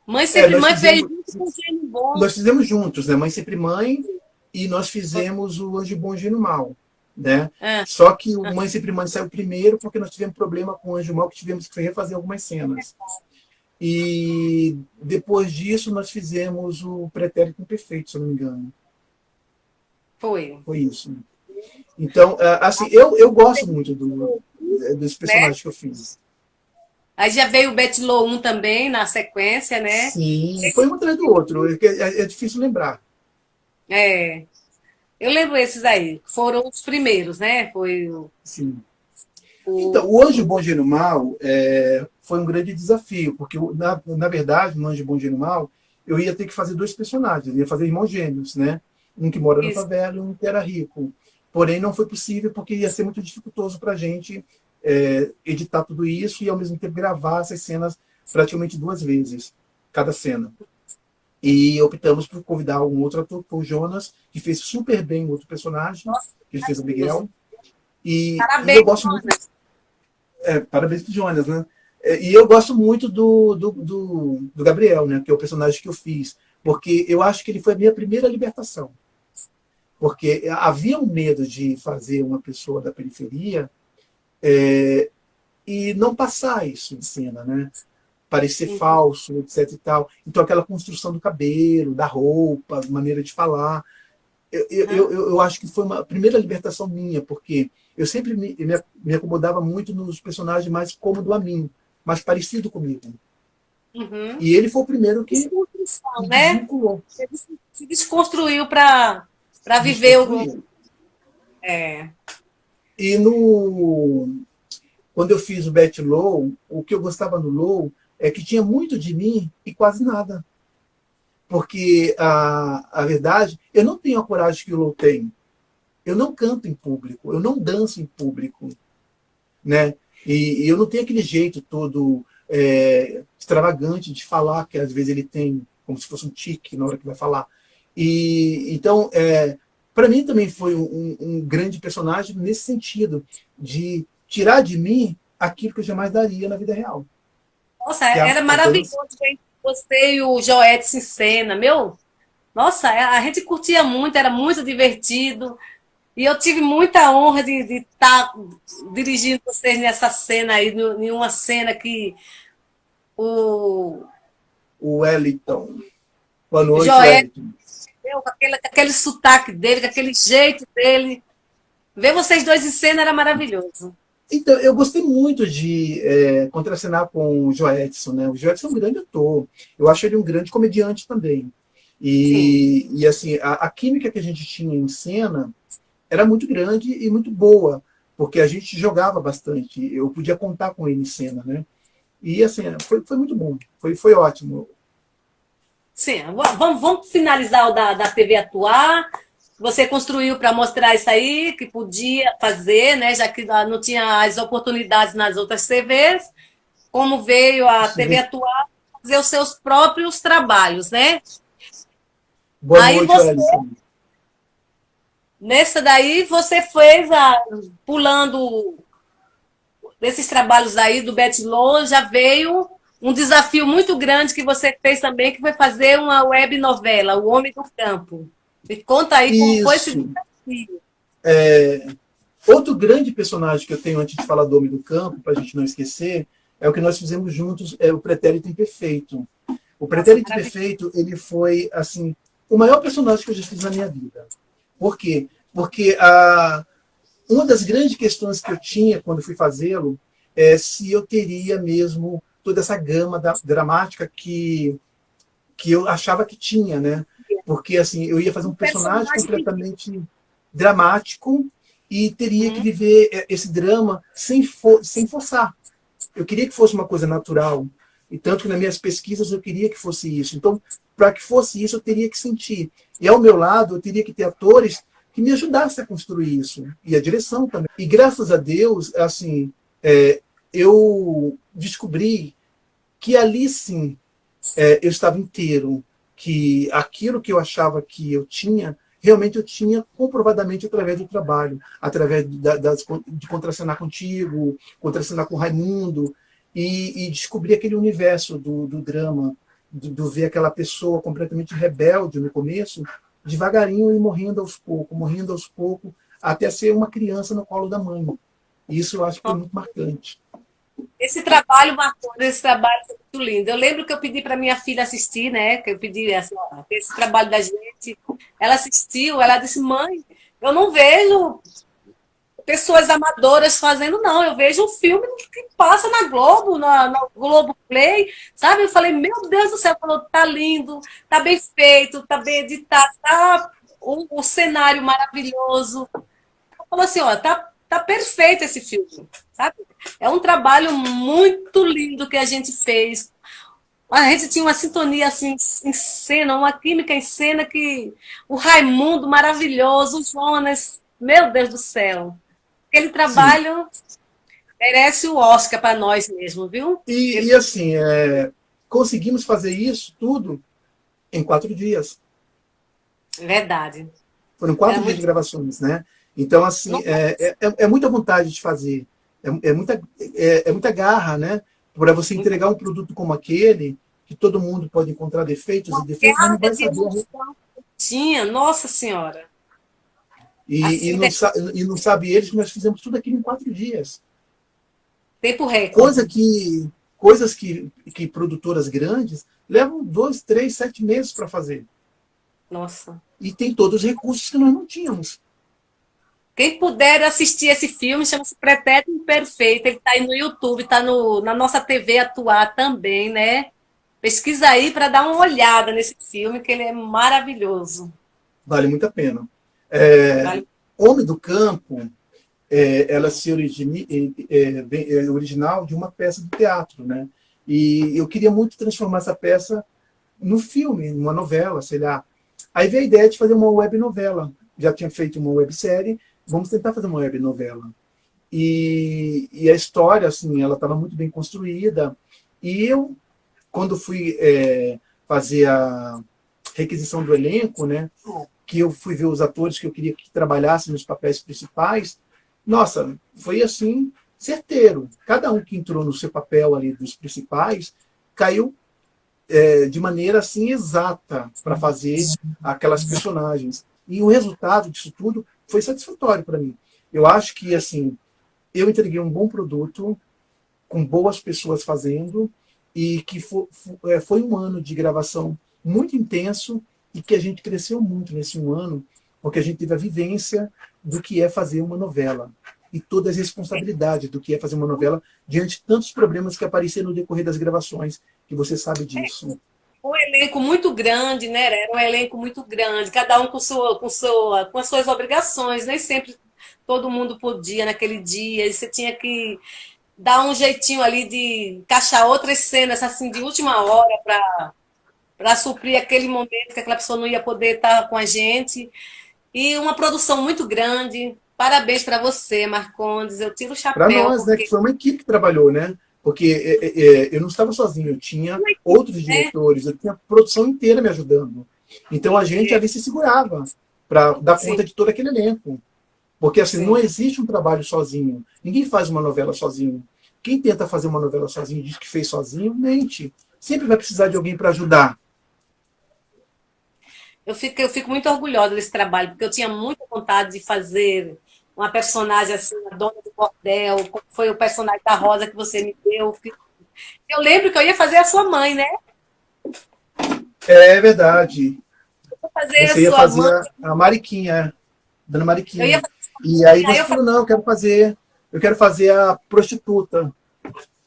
Mãe É, Sempre Mãe fez junto com o Gênio Bom. nós fizemos juntos, né? Mãe Sempre Mãe, e nós fizemos o Anjo Bom, Gênio Mal, né? Ah, Só que o Mãe Sempre Mãe saiu primeiro porque nós tivemos problema com o Anjo Mal, que tivemos que refazer algumas cenas. E depois disso nós fizemos o Pretérito Imperfeito, se eu não me engano. foi. Foi isso. Então, assim, eu gosto muito dos Né? personagens que eu fiz. Aí já veio o Betty Lou 1 também, na sequência, né? Sim, foi um atrás do outro. É difícil lembrar. É, eu lembro esses aí, foram os primeiros, né? Foi Sim. o, Então, o Anjo Bom Gênio Mal foi um grande desafio, porque, na verdade, no Anjo Bom Gênio Mal, eu ia ter que fazer dois personagens, eu ia fazer irmãos gêmeos, né? Um que mora na isso. favela e um que era rico. Porém, não foi possível, porque ia ser muito dificultoso para a gente editar tudo isso e, ao mesmo tempo, gravar essas cenas praticamente duas vezes, cada cena. E optamos por convidar um outro ator, que foi o Jonas, que fez super bem o outro personagem, Nossa, que ele fez o Miguel. E eu parabéns, gosto muito. Jonas. Parabéns pro Jonas, né? E eu gosto muito do Gabriel, né? Que é o personagem que eu fiz. Porque eu acho que ele foi a minha primeira libertação. Porque havia um medo de fazer uma pessoa da periferia e não passar isso em cena, né? Parecer Uhum. falso, etc e tal. Então aquela construção do cabelo, da roupa, maneira de falar. Eu acho que foi uma primeira libertação minha, porque eu sempre me acomodava muito nos personagens mais cômodo a mim, mais parecido comigo. Uhum. E ele foi o primeiro que Desconstrução, me né? desvinculou, Se desconstruiu para viver o. desconstruiu. É. E quando eu fiz o Betty Low, o que eu gostava no Low é que tinha muito de mim e quase nada. Porque a verdade, eu não tenho a coragem que o Low tem. Eu não canto em público, eu não danço em público, né? E eu não tenho aquele jeito todo extravagante de falar, que às vezes ele tem, como se fosse um tique na hora que vai falar. E então, para mim também foi um grande personagem nesse sentido, de tirar de mim aquilo que eu jamais daria na vida real, Nossa, que é era a dança. maravilhoso, gente. Gostei o Joetes em cena, meu. Nossa, a gente curtia muito, era muito divertido. E eu tive muita honra de estar dirigindo vocês nessa cena aí, em uma cena que o O Wellington. Boa noite, Joel, Wellington. com aquele sotaque dele, com aquele jeito dele. Ver vocês dois em cena era maravilhoso. Então, eu gostei muito de contracenar com o Joedson, né? O Joedson é um grande ator. Eu acho ele um grande comediante também. Sim. E assim, a química que a gente tinha em cena era muito grande e muito boa, porque a gente jogava bastante. Eu podia contar com ele em cena, né? E assim, foi muito bom. Foi ótimo. Sim, vamos finalizar o da TV Atuar. Você construiu para mostrar isso aí, que podia fazer, né? Já que não tinha as oportunidades nas outras TVs. Como veio a TV Atuar, fazer os seus próprios trabalhos, né? Boa Aí noite, você, Wellington. nessa daí, você fez pulando desses trabalhos aí do Betty Lou, já veio um desafio muito grande que você fez também, que foi fazer uma web novela, O Homem do Campo. Me conta aí como foi esse Isso. desafio. Outro grande personagem que eu tenho antes de falar do Homem do Campo, para a gente não esquecer, é o que nós fizemos juntos, é o Pretérito Imperfeito. O Nossa, Pretérito maravilhoso. Imperfeito, ele foi, assim, o maior personagem que eu já fiz na minha vida. Por quê? Porque uma das grandes questões que eu tinha quando fui fazê-lo é se eu teria mesmo toda essa gama dramática que eu achava que tinha, né? Porque, assim, eu ia fazer um Um personagem personagem que. completamente dramático e teria que Uhum. viver esse drama sem forçar. Eu queria que fosse uma coisa natural. E tanto que nas minhas pesquisas eu queria que fosse isso. Então, para que fosse isso, eu teria que sentir. E ao meu lado, eu teria que ter atores que me ajudassem a construir isso. E a direção também. E graças a Deus, assim, eu descobri que ali sim eu estava inteiro. Que aquilo que eu achava que eu tinha, realmente eu tinha comprovadamente através do trabalho, através de contracenar contigo, contracenar com o Raimundo, e descobrir aquele universo do drama, do ver aquela pessoa completamente rebelde no começo, devagarinho e morrendo aos poucos, até ser uma criança no colo da mãe. Isso eu acho que foi muito marcante. Esse trabalho, Marcos, esse trabalho foi muito lindo. Eu lembro que eu pedi para minha filha assistir, né? Que eu pedi assim, ó, esse trabalho da gente. Ela assistiu, ela disse, mãe, eu não vejo pessoas amadoras fazendo, não. Eu vejo um filme que passa na Globo, na Globo Play, sabe? Eu falei, meu Deus do céu, ela falou, tá lindo, tá bem feito, tá bem editado, tá o cenário maravilhoso. Ela falou assim, ó, tá perfeito esse filme, sabe? É um trabalho muito lindo que a gente fez. A gente tinha uma sintonia assim em cena, uma química em cena que o Raimundo maravilhoso, o Jonas, meu Deus do céu. Aquele Sim. trabalho merece o Oscar para nós mesmo, viu? E assim, conseguimos fazer isso tudo em 4 dias. Verdade. Foram Era 4 dias de muito. gravações, né? Então, assim, Não, é muita vontade de fazer, muita garra, né? Para você muita entregar um produto como aquele, que todo mundo pode encontrar defeitos e defeitos, mas não vai carga de saber. emoção que tinha, nossa senhora. E, Assim, não, e não sabe eles que nós fizemos tudo aquilo em 4 dias. tempo Coisa recorde. que, coisas que produtoras grandes levam 2, 3, 7 meses para fazer. Nossa. E tem todos os recursos que nós não tínhamos. Quem puder assistir esse filme, chama-se Pretérito Imperfeito. Ele está aí no YouTube, está na nossa TV Atuar também, né? Pesquisa aí para dar uma olhada nesse filme, que ele é maravilhoso. Vale muito a pena. É, Vale. Homem do Campo, ela se é original de uma peça de teatro, né? E eu queria muito transformar essa peça no filme, numa novela, sei lá. Aí veio a ideia de fazer uma web novela. Já tinha feito uma websérie, vamos tentar fazer uma web novela. E a história, assim, ela estava muito bem construída. E eu, quando fui fazer a requisição do elenco, né, que eu fui ver os atores que eu queria que trabalhassem nos papéis principais, nossa, foi assim, certeiro. Cada um que entrou no seu papel ali dos principais caiu de maneira assim exata para fazer aquelas personagens. E o resultado disso tudo foi satisfatório para mim. Eu acho que assim, eu entreguei um bom produto com boas pessoas fazendo e que foi um ano de gravação muito intenso e que a gente cresceu muito nesse um ano, porque a gente teve a vivência do que é fazer uma novela e todas as responsabilidades do que é fazer uma novela diante de tantos problemas que apareceram no decorrer das gravações, que você sabe disso. Um elenco muito grande, né? Era um elenco muito grande, cada um com as suas obrigações. Nem sempre todo mundo podia naquele dia, e você tinha que dar um jeitinho ali de encaixar outras cenas assim de última hora para suprir aquele momento que aquela pessoa não ia poder estar com a gente. E uma produção muito grande. Parabéns para você, Marcondes. Eu tiro o Para chapéu, nós, né, que porque foi uma equipe que trabalhou, né? Porque eu não estava sozinho, eu tinha uma equipe, outros né? diretores, eu tinha a produção inteira me ajudando. Então a gente ali se segurava para dar Sim. conta de todo aquele elenco. Porque assim, não Sim. existe um trabalho sozinho. Ninguém faz uma novela sozinho. Quem tenta fazer uma novela sozinho e diz que fez sozinho, mente. Sempre vai precisar de alguém para ajudar. Eu fico muito orgulhosa desse trabalho, porque eu tinha muita vontade de fazer uma personagem assim, a dona do bordel, como foi o personagem da Rosa que você me deu. Eu lembro que eu ia fazer a sua mãe, né? É verdade. Eu ia fazer a Você ia sua fazer mãe, a Mariquinha, Dona eu ia Mariquinha. fazer a sua E aí mãe, aí você falou, não, eu quero fazer a prostituta.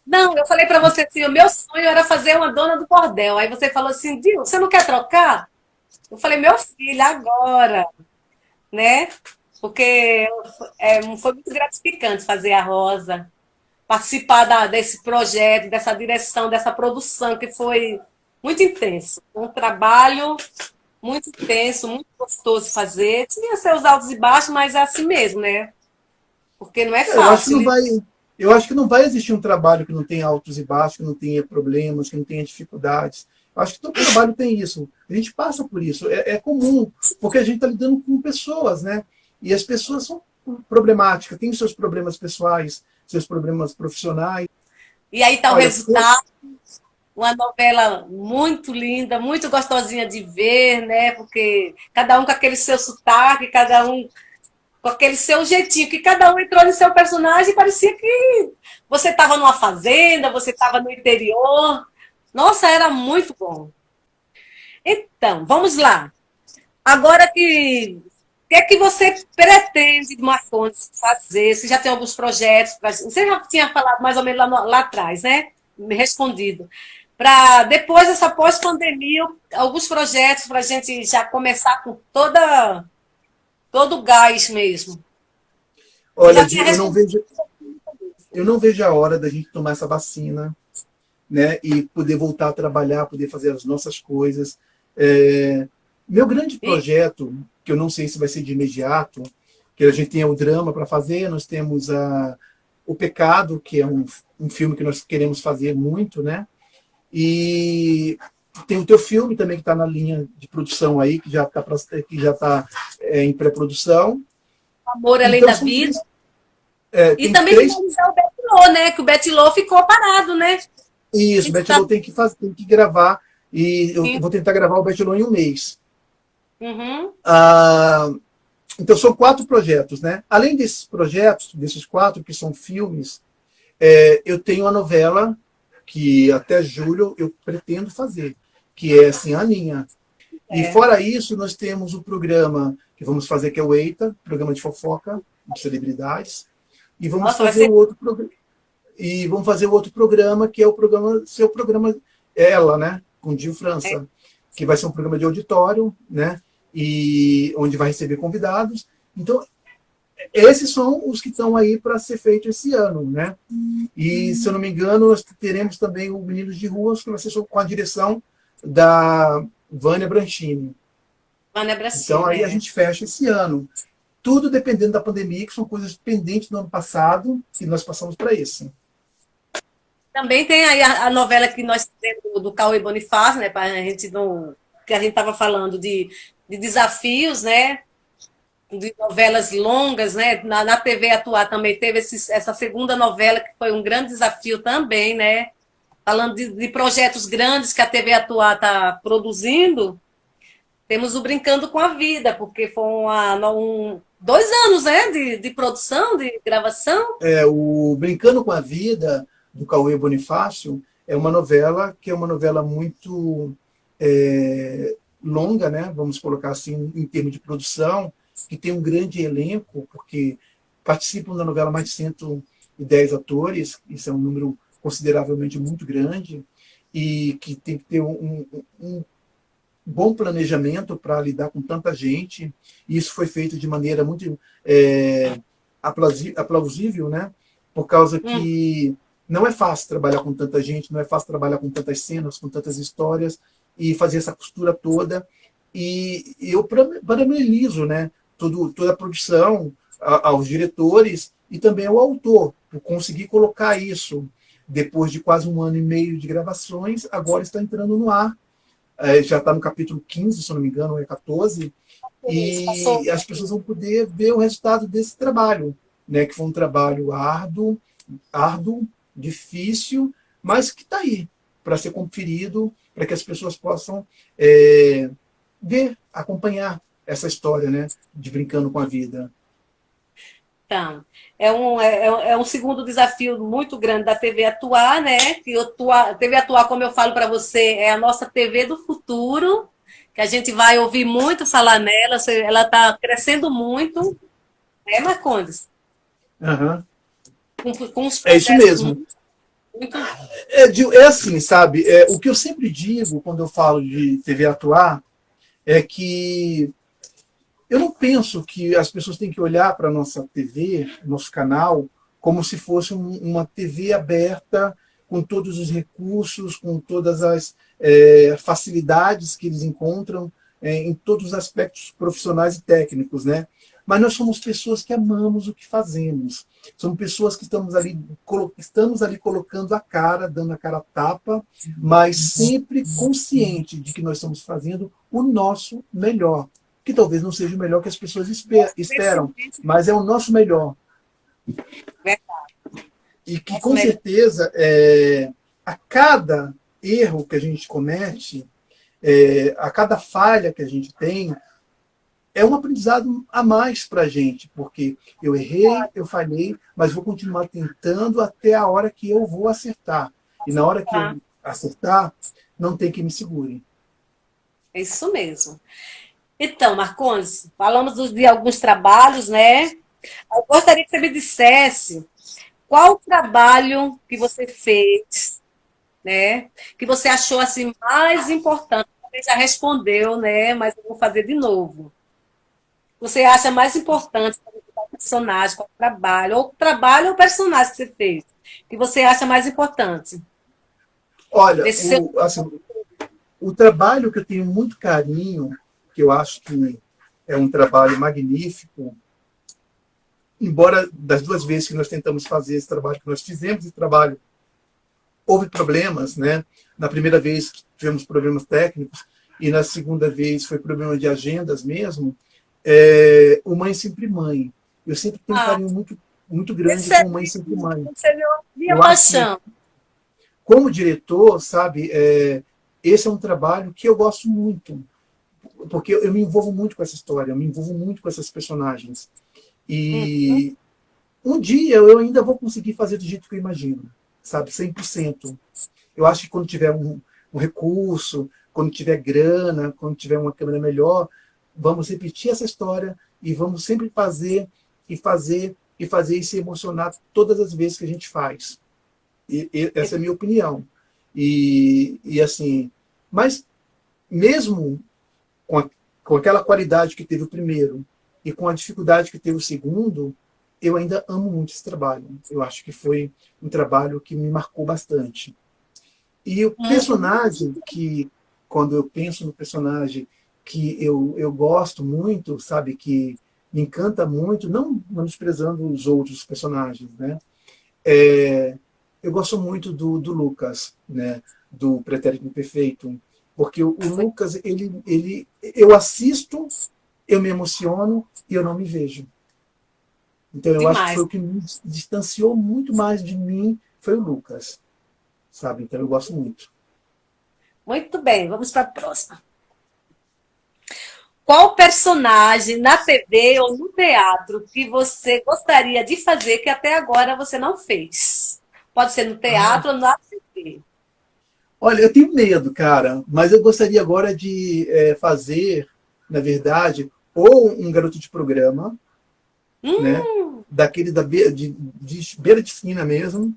não, eu falei para você assim, o meu sonho era fazer uma dona do bordel. Aí você falou assim, Dil, você não quer trocar? Eu falei, meu filho, agora, né? Porque foi muito gratificante fazer a Rosa. participar desse projeto, dessa direção, dessa produção, que foi muito intenso. Um trabalho muito intenso, muito gostoso de fazer. Tinha seus altos e baixos, mas é assim mesmo, né? Porque não é Eu acho que fácil. eu acho que não vai existir um trabalho que não tenha altos e baixos, que não tenha problemas, que não tenha dificuldades. Eu acho que todo trabalho tem isso. A gente passa por isso. É comum, porque a gente está lidando com pessoas, né? E as pessoas são problemáticas, têm seus problemas pessoais, seus problemas profissionais. E aí está o Olha, resultado. Uma novela muito linda, muito gostosinha de ver, né? Porque cada um com aquele seu sotaque, cada um com aquele seu jeitinho, que cada um entrou no seu personagem e parecia que você estava numa fazenda, você estava no interior. Nossa, era muito bom. Então, vamos lá. Agora que o que é que você pretende, Marcondes, fazer? Você já tem alguns projetos? Você já tinha falado mais ou menos lá atrás, né? Me respondido. Para depois dessa pós-pandemia, alguns projetos para a gente já começar com todo o gás mesmo. Você olha, já tinha respondido. Eu não vejo a hora da gente tomar essa vacina, né, e poder voltar a trabalhar, poder fazer as nossas coisas. Meu grande projeto, que eu não sei se vai ser de imediato, que a gente tem o drama para fazer, nós temos o Pecado, que é um filme que nós queremos fazer muito, né? E tem o teu filme também que está na linha de produção aí, que já está em pré-produção. Amor Além Então da são Vida. E tem também três. finalizar o Betilô, né? Que o Betilô ficou parado, né? Isso, o Está... Betilô tem que gravar, e eu Sim. vou tentar gravar o Betilô em um mês. Uhum. Então são 4 projetos, né? Além desses projetos, desses 4 que são filmes, eu tenho uma novela que até julho eu pretendo fazer, que é assim, a Aninha. E fora isso, nós temos o programa que vamos fazer, que é o EITA, programa de fofoca de celebridades, e vamos Nossa, vai fazer ser. o outro programa. E vamos fazer o outro programa, que é o programa, seu programa, ela, né? Com o Gil França, que vai ser um programa de auditório, né? E onde vai receber convidados. Então, esses são os que estão aí para ser feito esse ano, né? E, se eu não me engano, nós teremos também o Meninos de Ruas, que vai ser com a direção da Vânia Branchini. Vânia Então, Brasília, aí a gente fecha esse ano. Tudo dependendo da pandemia, que são coisas pendentes do ano passado, e nós passamos para esse. Também tem aí a novela que nós temos do Cauê Bonifácio, né? Para a gente não. Que a gente estava falando de desafios, né? De novelas longas, né? Na TV Atuar também teve essa segunda novela, que foi um grande desafio também, né? Falando de projetos grandes que a TV Atuar está produzindo, temos o Brincando com a Vida, porque foi 2 anos, né? De produção, de gravação. O Brincando com a Vida, do Cauê Bonifácio, é uma novela que é uma novela muito longa, né? Vamos colocar assim, em termos de produção, que tem um grande elenco, porque participam da novela mais de 110 atores, isso é um número consideravelmente muito grande, e que tem que ter um bom planejamento para lidar com tanta gente, e isso foi feito de maneira muito aplausível, né? Por causa que não é fácil trabalhar com tanta gente, não é fácil trabalhar com tantas cenas, com tantas histórias, e fazer essa costura toda. E eu parabenizo, né, toda a produção, aos diretores e também ao autor, por conseguir colocar isso, depois de quase 1 ano e meio de gravações, agora está entrando no ar. Já está no capítulo 15, se eu não me engano, ou é 14, e as pessoas vão poder ver o resultado desse trabalho, né, que foi um trabalho árduo, difícil, mas que está aí para ser conferido, para que as pessoas possam ver, acompanhar essa história, né, de Brincando com a Vida. Então, é um segundo desafio muito grande da TV Atuar, né? Que a TV Atuar, como eu falo para você, é a nossa TV do futuro, que a gente vai ouvir muito falar nela, ela está crescendo muito, né, Marcondes? Uhum. Com os É isso projetos mesmo. muito. É assim, sabe? O que eu sempre digo quando eu falo de TV Atuar é que eu não penso que as pessoas têm que olhar para a nossa TV, nosso canal, como se fosse uma TV aberta, com todos os recursos, com todas as facilidades que eles encontram em todos os aspectos profissionais e técnicos, né? Mas nós somos pessoas que amamos o que fazemos. Somos pessoas que estamos ali colocando a cara, dando a cara a tapa, mas sempre consciente de que nós estamos fazendo o nosso melhor. Que talvez não seja o melhor que as pessoas esperam, mas é o nosso melhor. E que, com certeza, a cada erro que a gente comete, a cada falha que a gente tem, é um aprendizado a mais para a gente, porque eu errei, eu falhei, mas vou continuar tentando até a hora que eu vou acertar. E na hora que eu acertar, não tem quem me segure. É isso mesmo. Então, Marcondes, falamos de alguns trabalhos, né? Eu gostaria que você me dissesse qual o trabalho que você fez, né? Que você achou assim mais importante. Você já respondeu, né? Mas eu vou fazer de novo. Você acha mais importante qual personagem, qual trabalho ou personagem que você fez, que você acha mais importante? Olha, o trabalho que eu tenho muito carinho, que eu acho que é um trabalho magnífico, embora das duas vezes que nós tentamos fazer esse trabalho, que nós fizemos esse trabalho, houve problemas, né? Na primeira vez tivemos problemas técnicos, e na segunda vez foi problema de agendas mesmo. O Mãe Sempre Mãe. Eu sempre tenho um carinho muito, muito grande com Mãe Sempre Mãe. Você é minha paixão. Como diretor, sabe, esse é um trabalho que eu gosto muito, porque eu me envolvo muito com essa história, eu me envolvo muito com essas personagens. E um dia eu ainda vou conseguir fazer do jeito que eu imagino, sabe, 100%. Eu acho que quando tiver um recurso, quando tiver grana, quando tiver uma câmera melhor, vamos repetir essa história e vamos sempre fazer e se emocionar todas as vezes que a gente faz. E essa é a minha opinião. E assim, mas mesmo com aquela qualidade que teve o primeiro e com a dificuldade que teve o segundo, eu ainda amo muito esse trabalho. Eu acho que foi um trabalho que me marcou bastante. E o personagem que, quando eu penso no personagem que eu gosto muito, sabe, que me encanta muito, não menosprezando os outros personagens, né? Eu gosto muito do Lucas, né? Do Pretérito Imperfeito, porque o Lucas, eu assisto, eu me emociono e eu não me vejo. Então eu acho que foi o que me distanciou muito mais de mim, foi o Lucas, sabe? Então eu gosto muito. Muito bem, vamos para a próxima. Qual personagem na TV ou no teatro que você gostaria de fazer que até agora você não fez? Pode ser no teatro ou na TV. Olha, eu tenho medo, cara, mas eu gostaria agora de fazer, na verdade, ou um garoto de programa, né? Daquele de beira de esquina mesmo,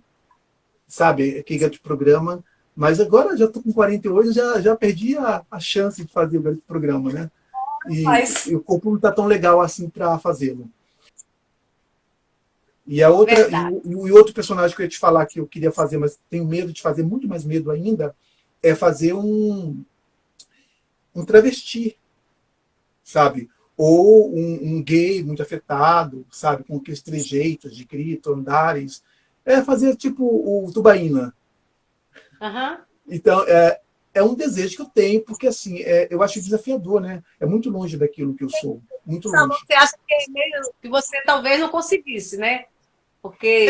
sabe? Aquele garoto de programa. Mas agora já estou com 48, já perdi a chance de fazer o garoto de programa, né? E o corpo não está tão legal assim para fazê-lo. E a outra, e o outro personagem que eu ia te falar que eu queria fazer, mas tenho medo de fazer, muito mais medo ainda, é fazer um travesti, sabe? Ou um gay muito afetado, sabe? Com aqueles trejeitos de grito, andares. Fazer tipo o Tubaína. Então, é um desejo que eu tenho, porque assim, eu acho desafiador, né? É muito longe daquilo que eu sou. Muito longe. Você acha que você talvez não conseguisse, né? Porque...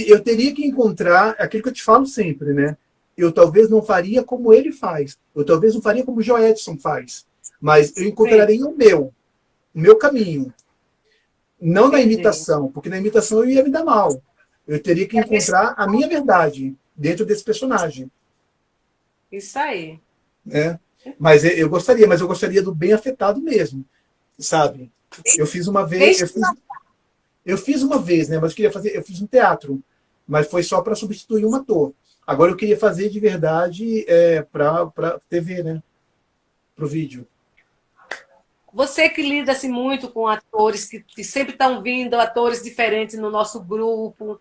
eu teria que encontrar aquilo que eu te falo sempre, né? Eu talvez não faria como ele faz. Eu talvez não faria como o Joe Edson faz. Mas eu encontraria o meu caminho. Não na imitação, porque na imitação eu ia me dar mal. Eu teria que encontrar a minha verdade dentro desse personagem. Isso aí. Mas eu gostaria do bem afetado mesmo, sabe? Eu fiz uma vez, né? Mas eu fiz um teatro, mas foi só para substituir um ator. Agora eu queria fazer de verdade para TV, né? Para o vídeo. Você que lida assim, muito com atores que sempre estão vindo, atores diferentes no nosso grupo,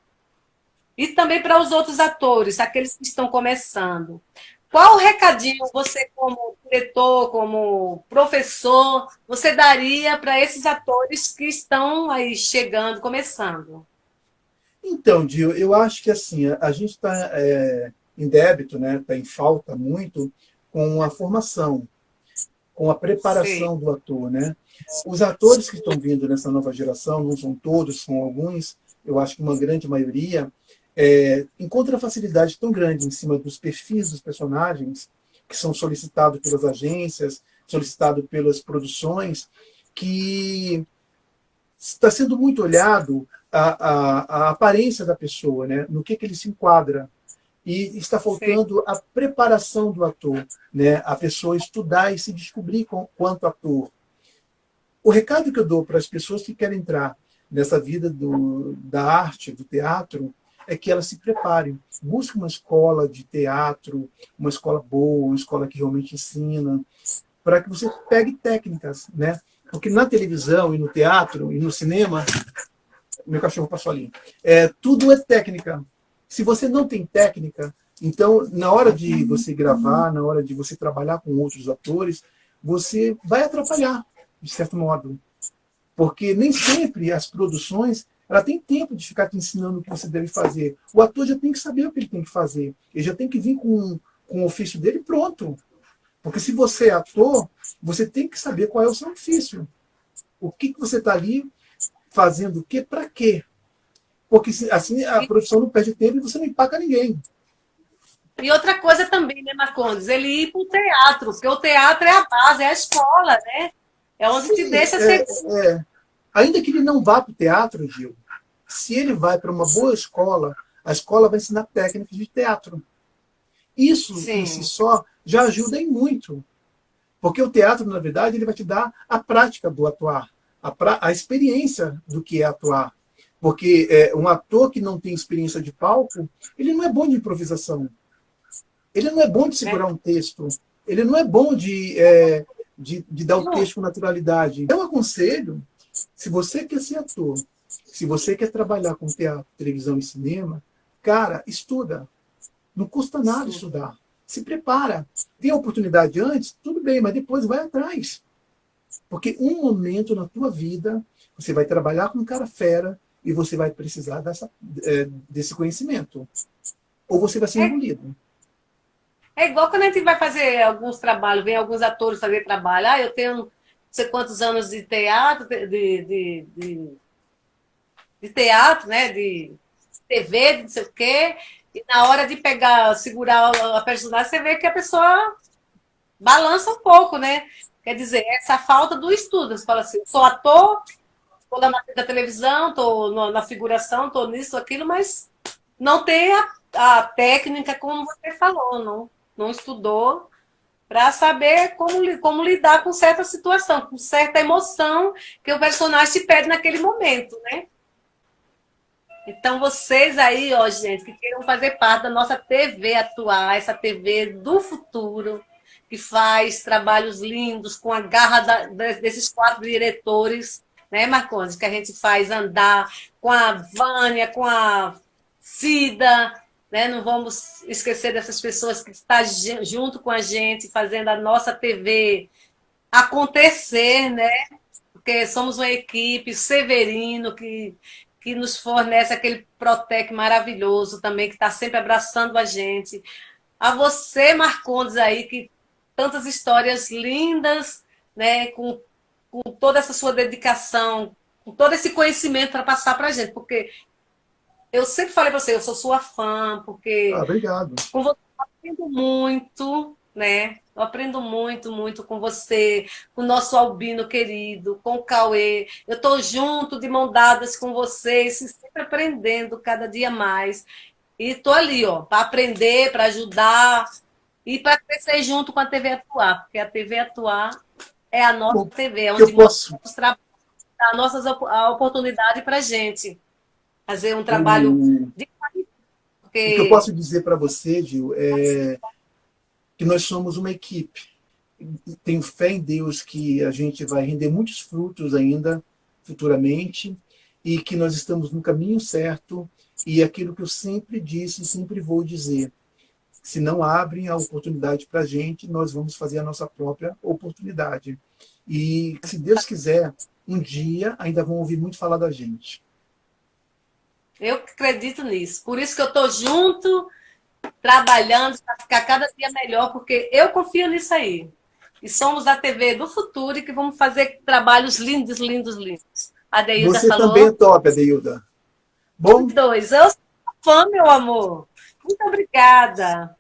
e também para os outros atores, aqueles que estão começando. Qual recadinho você, como diretor, como professor, você daria para esses atores que estão aí chegando, começando? Então, Dio, eu acho que assim, a gente está em débito, né? Está em falta muito com a formação, com a Sei, preparação do ator, né? Os atores que estão vindo nessa nova geração, não são todos, são alguns, eu acho que uma grande maioria, encontra facilidade tão grande em cima dos perfis dos personagens, que são solicitados pelas agências, solicitados pelas produções, que está sendo muito olhado a aparência da pessoa, né? No que ele se enquadra. E está sei. faltando a preparação do ator, né? A pessoa estudar e se descobrir quanto ator. O recado que eu dou para as pessoas que querem entrar nessa vida da arte, do teatro, é que elas se preparem. Busque uma escola de teatro, uma escola boa, uma escola que realmente ensina, para que você pegue técnicas, né? Porque na televisão e no teatro e no cinema, meu cachorro passou ali, tudo é técnica. Se você não tem técnica, então, na hora de você gravar, na hora de você trabalhar com outros atores, você vai atrapalhar, de certo modo. Porque nem sempre as produções ela tem tempo de ficar te ensinando o que você deve fazer. O ator já tem que saber o que ele tem que fazer. Ele já tem que vir com o ofício dele pronto. Porque se você é ator, você tem que saber qual é o seu ofício. O que você está ali fazendo o quê, para quê? Porque assim a E, produção não perde tempo e você não empaca ninguém. e outra coisa também, né, Marcondes? Ele ir para o teatro, porque o teatro é a base, é a escola, né? É onde te Sim, deixa ser. ainda que ele não vá para o teatro, Gil, se ele vai para uma boa escola, a escola vai ensinar técnicas de teatro. Isso em si Sim. só já ajuda em muito. Porque o teatro, na verdade, ele vai te dar a prática do atuar, a experiência do que é atuar. Porque um ator que não tem experiência de palco, ele não é bom de improvisação. Ele não é bom de segurar um texto. Ele não é bom de dar o texto com naturalidade. Eu aconselho, se você quer ser ator, se você quer trabalhar com teatro, televisão e cinema, cara, estuda. Não custa nada Isso. estudar. Se prepara. Tem a oportunidade antes, tudo bem, mas depois vai atrás. Porque um momento na tua vida, você vai trabalhar com um cara fera e você vai precisar desse conhecimento. Ou você vai ser É, engolido. é igual quando a gente vai fazer alguns trabalhos, vem alguns atores fazer trabalho. Ah, eu tenho não sei quantos anos de teatro, de teatro, né? De TV, de não sei o quê. E na hora de pegar, segurar a personagem, você vê que a pessoa balança um pouco, né? Quer dizer, essa falta do estudo. Você fala assim, sou ator, estou na televisão, estou na figuração, estou nisso, aquilo, mas não tem a técnica, como você falou, não estudou para saber como lidar com certa situação, com certa emoção que o personagem te pede naquele momento, né? Então, vocês aí, ó, gente, que queiram fazer parte da nossa TV atuar, essa TV do futuro, que faz trabalhos lindos com a garra desses quatro diretores, né, Marcondes, que a gente faz andar com a Vânia, com a Cida, né? Não vamos esquecer dessas pessoas que estão junto com a gente, fazendo a nossa TV acontecer, né? Porque somos uma equipe, Severino, que nos fornece aquele Protec maravilhoso também, que está sempre abraçando a gente. A você, Marcondes, aí, que tantas histórias lindas, né, com toda essa sua dedicação, com todo esse conhecimento para passar para a gente, porque eu sempre falei para você, eu sou sua fã, Ah, porque obrigado. com você eu aprendo muito, né? Eu aprendo muito, muito com você, com o nosso Albino querido, com o Cauê. Eu estou junto, de mão dadas com vocês, sempre aprendendo cada dia mais. E estou ali, ó, para aprender, para ajudar e para crescer junto com a TV Atuar, porque a TV Atuar é a nossa Bom, TV, é que eu onde mostra posso, a nossa a oportunidade para a gente fazer um trabalho o, de o que eu porque posso dizer para você, Gil, é que nós somos uma equipe. tenho fé em Deus que a gente vai render muitos frutos ainda futuramente e que nós estamos no caminho certo. E aquilo que eu sempre disse, sempre vou dizer, se não abrem a oportunidade para a gente, nós vamos fazer a nossa própria oportunidade. E, se Deus quiser, um dia ainda vão ouvir muito falar da gente. Eu acredito nisso. Por isso que eu estou junto, trabalhando para ficar cada dia melhor, porque eu confio nisso aí. E somos a TV do futuro e que vamos fazer trabalhos lindos, lindos, lindos. A Deilda Você também é falou. top, Adeilda. Bom, Dois. Eu sou fã, meu amor. Muito obrigada.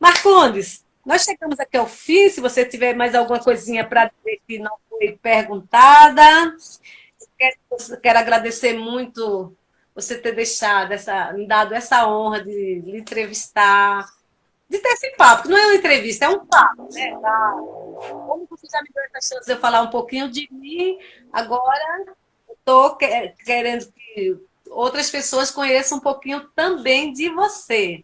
Marcondes, nós chegamos aqui ao fim. Se você tiver mais alguma coisinha para dizer que não foi perguntada, quero agradecer muito você ter deixado me dado essa honra de lhe entrevistar, de ter esse papo, que não é uma entrevista, é um papo, né? Como você já me deu essa chance de eu falar um pouquinho de mim, agora estou querendo que outras pessoas conheçam um pouquinho também de você.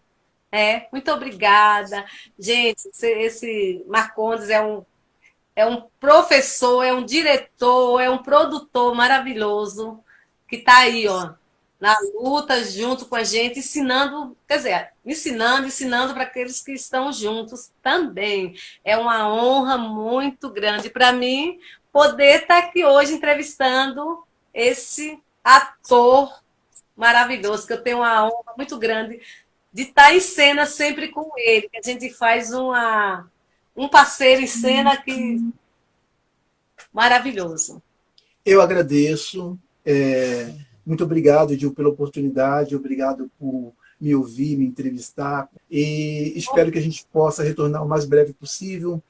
Muito obrigada. Gente, esse Marcondes é um professor, é um diretor, é um produtor maravilhoso que está aí, ó, na luta junto com a gente, ensinando, quer dizer, ensinando para aqueles que estão juntos também. É uma honra muito grande para mim poder estar aqui hoje entrevistando esse ator maravilhoso, que eu tenho uma honra muito grande de estar em cena sempre com ele, que a gente faz um parceiro em cena que maravilhoso. eu agradeço. Muito obrigado, Gil, pela oportunidade. Obrigado por me ouvir, me entrevistar. E espero que a gente possa retornar o mais breve possível.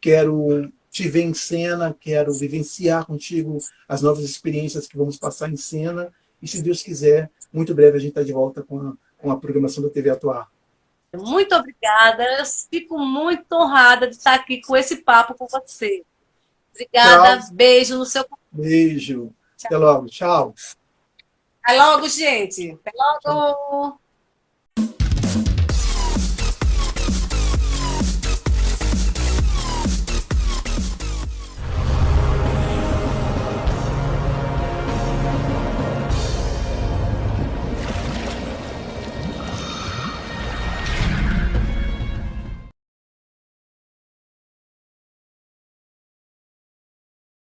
Quero te ver em cena, quero vivenciar contigo as novas experiências que vamos passar em cena. E, se Deus quiser, muito breve a gente está de volta com a programação da TV Atuar. Muito obrigada. Eu fico muito honrada de estar aqui com esse papo com você. Obrigada. Tchau. Beijo no seu. Beijo. Tchau. Até logo. Tchau. Até logo, gente. Até Tchau. logo.